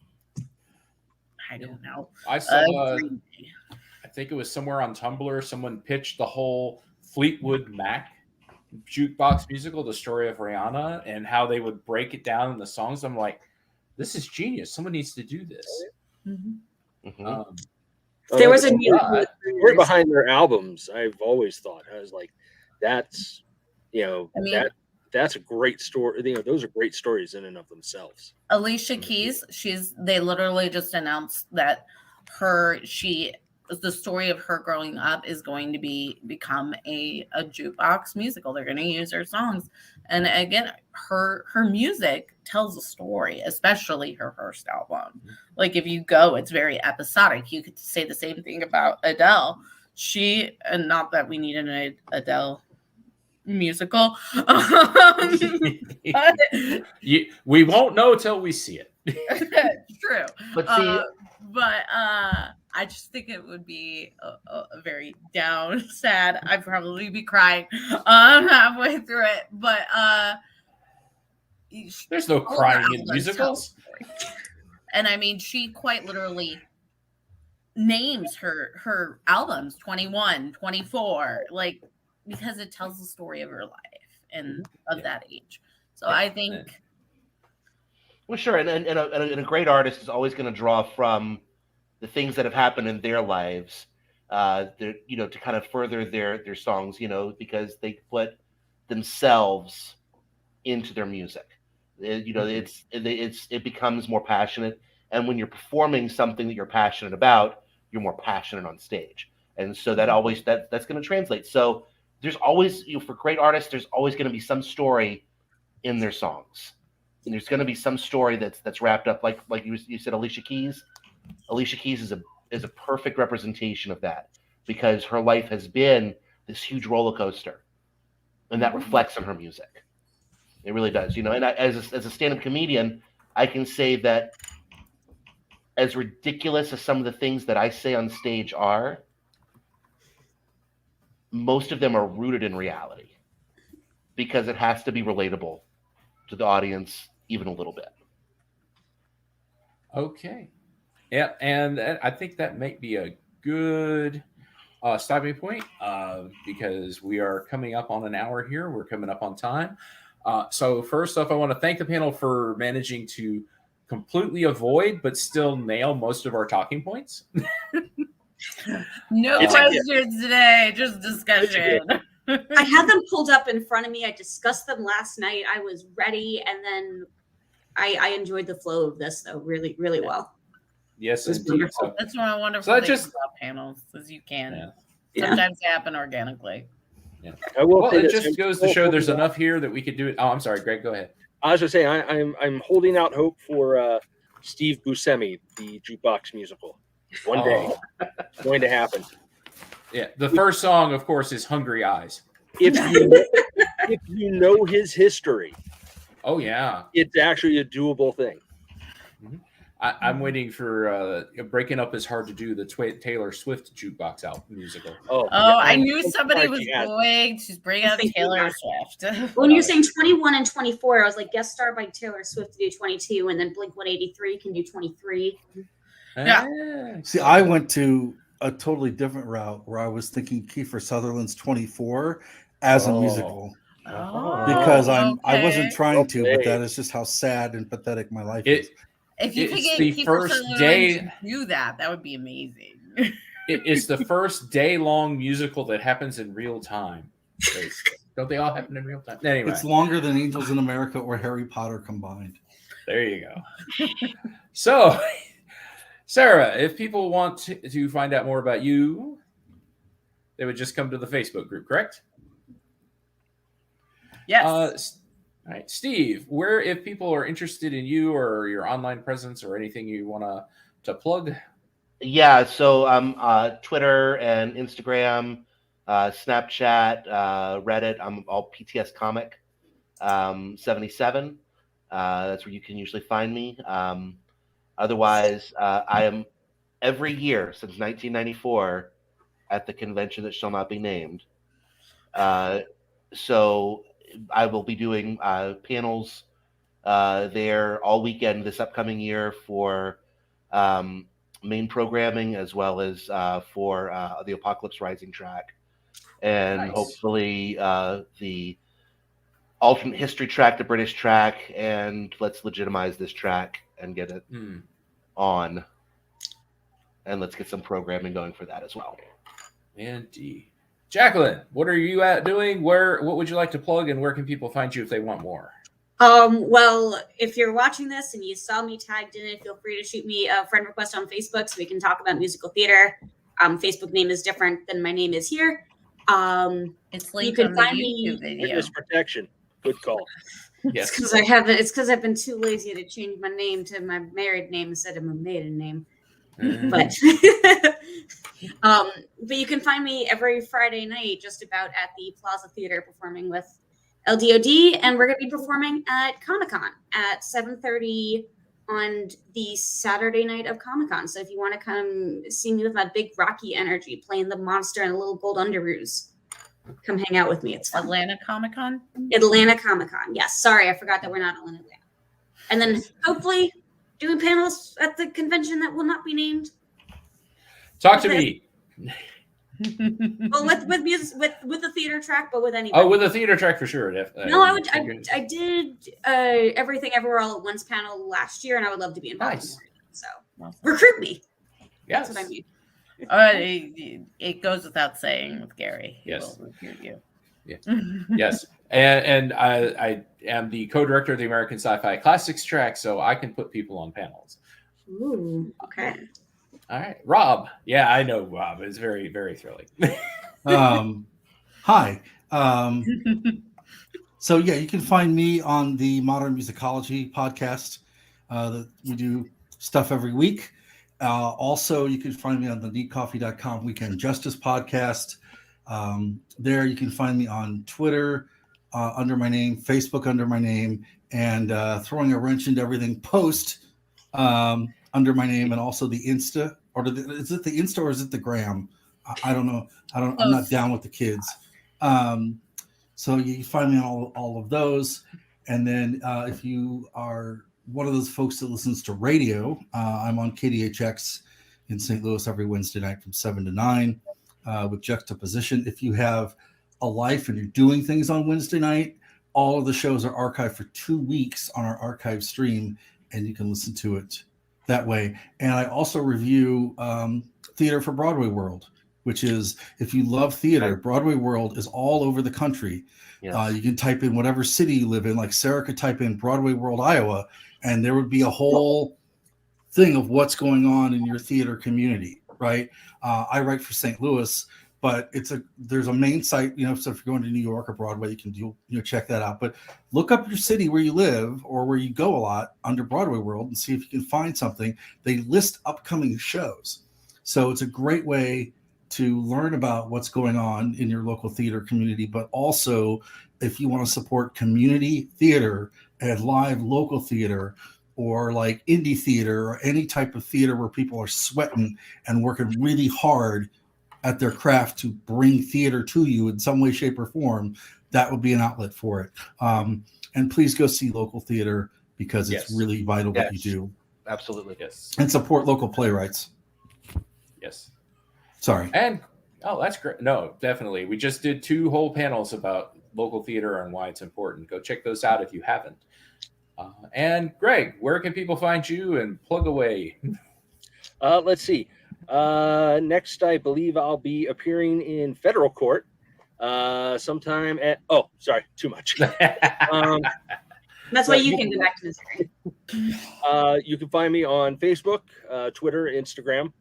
I don't know. I saw, I think it was somewhere on Tumblr, someone pitched the whole Fleetwood Mac jukebox musical, the story of Rihanna, and how they would break it down in the songs. I'm like, this is genius. Someone needs to do this. There was a story behind their albums. I've always thought, I was like, that's, that's a great story. Those are great stories in and of themselves. Alicia Keys, they literally just announced that the story of her growing up is going to become a jukebox musical. They're going to use her songs. And again, her music tells a story, especially her first album. Like if you go, it's very episodic. You could say the same thing about Adele. And not that we need an Adele musical. We won't know till we see it. True. But see, I just think it would be a very down, sad. I'd probably be crying halfway through it. But there's no crying in musicals. And I mean, she quite literally names her albums 21, 24, like, because it tells the story of her life and of that age. So I think. Well, sure, and a great artist is always going to draw from the things that have happened in their lives, to kind of further their songs, because they put themselves into their music. It becomes more passionate, and when you're performing something that you're passionate about, you're more passionate on stage, and so that's going to translate. So there's always, for great artists, there's always going to be some story in their songs. And there's going to be some story that's wrapped up, like you said, Alicia Keys. Alicia Keys is a perfect representation of that, because her life has been this huge roller coaster, and that reflects on her music. It really does, And as a stand-up comedian, I can say that, as ridiculous as some of the things that I say on stage are, most of them are rooted in reality, because it has to be relatable to the audience even a little bit. Okay. Yeah, and I think that might be a good stopping point, because we are coming up on an hour here. We're coming up on time. So first off, I want to thank the panel for managing to completely avoid but still nail most of our talking points. No questions today, just discussion. I had them pulled up in front of me. I discussed them last night. I was ready, and then I enjoyed the flow of this, though, really, really well. Yes, indeed. So, that's one of the wonderful things about panels, is you can sometimes happen organically. Yeah. Well, it just goes to show there's enough here that we could do it. Oh, I'm sorry, Greg, go ahead. I was just saying, I'm holding out hope for Steve Buscemi, the jukebox musical. One day, it's going to happen. Yeah, the first song, of course, is "Hungry Eyes." If you know his history, oh yeah, it's actually a doable thing. I'm waiting for "Breaking Up Is Hard to Do," the Taylor Swift jukebox album musical. I knew somebody was going to bring up Taylor Swift. When you're saying 21 and 24, I was like, guest star by Taylor Swift to do 22, and then Blink-183 can do 23. Yeah. See, I went to a totally different route where I was thinking Kiefer Sutherland's 24 as a musical. Because I wasn't trying to, but that is just how sad and pathetic my life is. If you could get Kiefer Sutherland to do that would be amazing. It's the first day-long musical that happens in real time. Don't they all happen in real time? Anyway, it's longer than Angels in America or Harry Potter combined. There you go. So, Sarah, if people want to find out more about you, they would just come to the Facebook group, correct? Yes. All right, Steve, where, if people are interested in you or your online presence or anything you want to plug? Yeah, so Twitter and Instagram, Snapchat, Reddit. I'm all PTS Comic 77. That's where you can usually find me. Otherwise, I am every year since 1994 at the convention that shall not be named. So I will be doing panels there all weekend this upcoming year for main programming as well as for the Apocalypse Rising track. And Nice. hopefully the alternate history track, the British track, and let's legitimize this track and get it on. And let's get some programming going for that as well. Indeed. Jacqueline, what are you doing? What would you like to plug, and where can people find you if they want more? Well, if you're watching this and you saw me tagged in it, feel free to shoot me a friend request on Facebook so we can talk about musical theater. Facebook name is different than my name is here. It's linked you can on the find YouTube me. video. Witness protection. Good call. Yes. It's because I've been too lazy to change my name to my married name instead of my maiden name. But but you can find me every Friday night just about at the Plaza Theater performing with LDOD, and we're going to be performing at Comic-Con at 7:30 on the Saturday night of Comic-Con. So if you want to come see me with my big rocky energy playing the monster and the little gold underoos, come hang out with me. It's fun. Atlanta Comic-Con? Atlanta Comic-Con. Yes. Sorry, I forgot that we're not all in Atlanta. And then hopefully doing panels at the convention that will not be named. Talk to me. Well, with music, with the theater track, but with anybody. Oh, with a theater track for sure. No, I did Everything Everywhere All at Once panel last year, and I would love to be involved. Nice. So recruit me. Yes. That's what I mean. It goes without saying with Gary. He Yes. will recruit you. Yeah. Yes. And I am the co-director of the American Sci-Fi Classics track, so I can put people on panels. Ooh, okay. All right. Rob. Yeah, I know Rob. It's very, very thrilling. Hi. So yeah, you can find me on the Modern Musicology podcast. That we do stuff every week. Also, you can find me on the neatcoffee.com Weekend Justice podcast. There you can find me on Twitter under my name, Facebook under my name, and throwing a wrench into everything post under my name, and also the Insta. Or is it the Insta or is it the Gram? I don't know. I'm not down with the kids. So you find me on all of those. And then if you are one of those folks that listens to radio, I'm on KDHX in St. Louis every Wednesday night from 7 to 9 with Juxtaposition. If you have a life and you're doing things on Wednesday night, all of the shows are archived for 2 weeks on our archive stream, and you can listen to it that way. And I also review Theater for Broadway World, which is, if you love theater, Broadway World is all over the country. Yes. You can type in whatever city you live in. Like Sarah could type in Broadway World, Iowa, and there would be a whole thing of what's going on in your theater community, right? I write for St. Louis, but there's a main site, so if you're going to New York or Broadway, you can check that out. But look up your city where you live or where you go a lot under Broadway World and see if you can find something. They list upcoming shows. So it's a great way to learn about what's going on in your local theater community, but also if you want to support community theater and live local theater, or like indie theater or any type of theater where people are sweating and working really hard at their craft to bring theater to you in some way, shape, or form, that would be an outlet for it. And please go see local theater, because it's really vital what you do. Absolutely. Yes. And support local playwrights. Yes. Sorry. And that's great. No, definitely. We just did 2 whole panels about local theater and why it's important. Go check those out if you haven't. And Greg, where can people find you, and plug away? Let's see. Next, I believe I'll be appearing in federal court sometime at. Oh, sorry, too much. That's why you can go back to Missouri. You can find me on Facebook, Twitter, Instagram.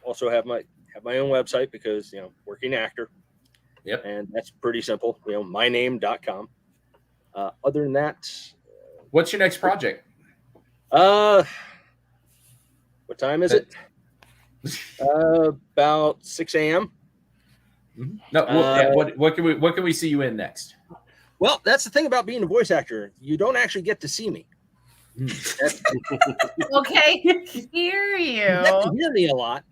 Also have my own website because working actor. Yep. And that's pretty simple. myname.com. Other than that, what's your next project? What time is it? About 6 a.m. Mm-hmm. No, what can we see you in next? Well, that's the thing about being a voice actor. You don't actually get to see me. Okay, hear you. You get to hear me a lot.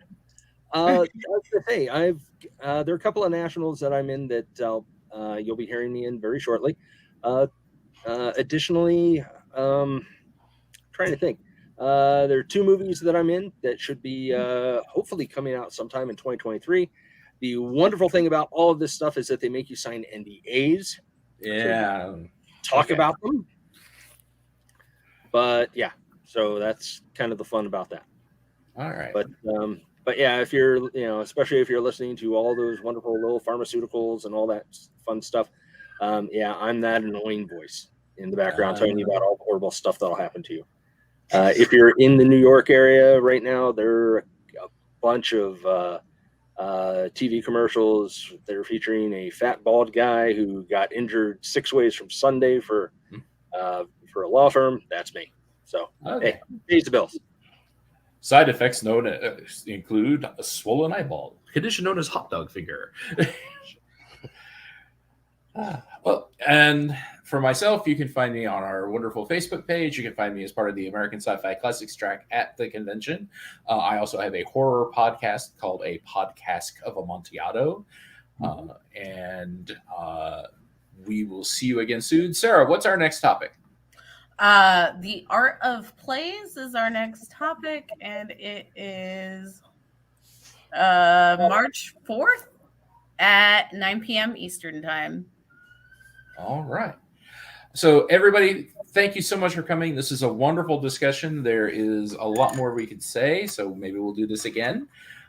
I was gonna say, there are a couple of nationals that I'm in that you'll be hearing me in very shortly. Additionally, trying to think, there are 2 movies that I'm in that should be hopefully coming out sometime in 2023. The wonderful thing about all of this stuff is that they make you sign NDAs. Yeah. Talk about them. But yeah, so that's kind of the fun about that. All right. But yeah, if you're, especially if you're listening to all those wonderful little pharmaceuticals and all that fun stuff, yeah, I'm that annoying voice in the background telling you about all the horrible stuff that'll happen to you. If you're in the New York area right now, there are a bunch of TV commercials that are featuring a fat bald guy who got injured 6 ways from Sunday for a law firm. That's me. So hey, pays the bills. Side effects include a swollen eyeball, condition known as hot dog finger. Well, and for myself, you can find me on our wonderful Facebook page. You can find me as part of the American Sci-Fi Classics track at the convention. I also have a horror podcast called A Podcast of Amontillado. And we will see you again soon. Sarah, what's our next topic? The Art of Plays is our next topic, and it is March 4th at 9 p.m. Eastern Time. All right. So everybody, thank you so much for coming. This is a wonderful discussion. There is a lot more we could say, so maybe we'll do this again.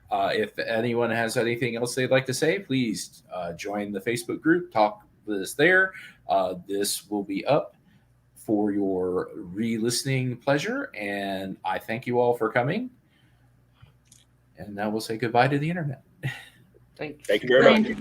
If anyone has anything else they'd like to say, please join the Facebook group, talk with us there. This will be up for your re-listening pleasure, and I thank you all for coming. And now we'll say goodbye to the internet. Thank you very much.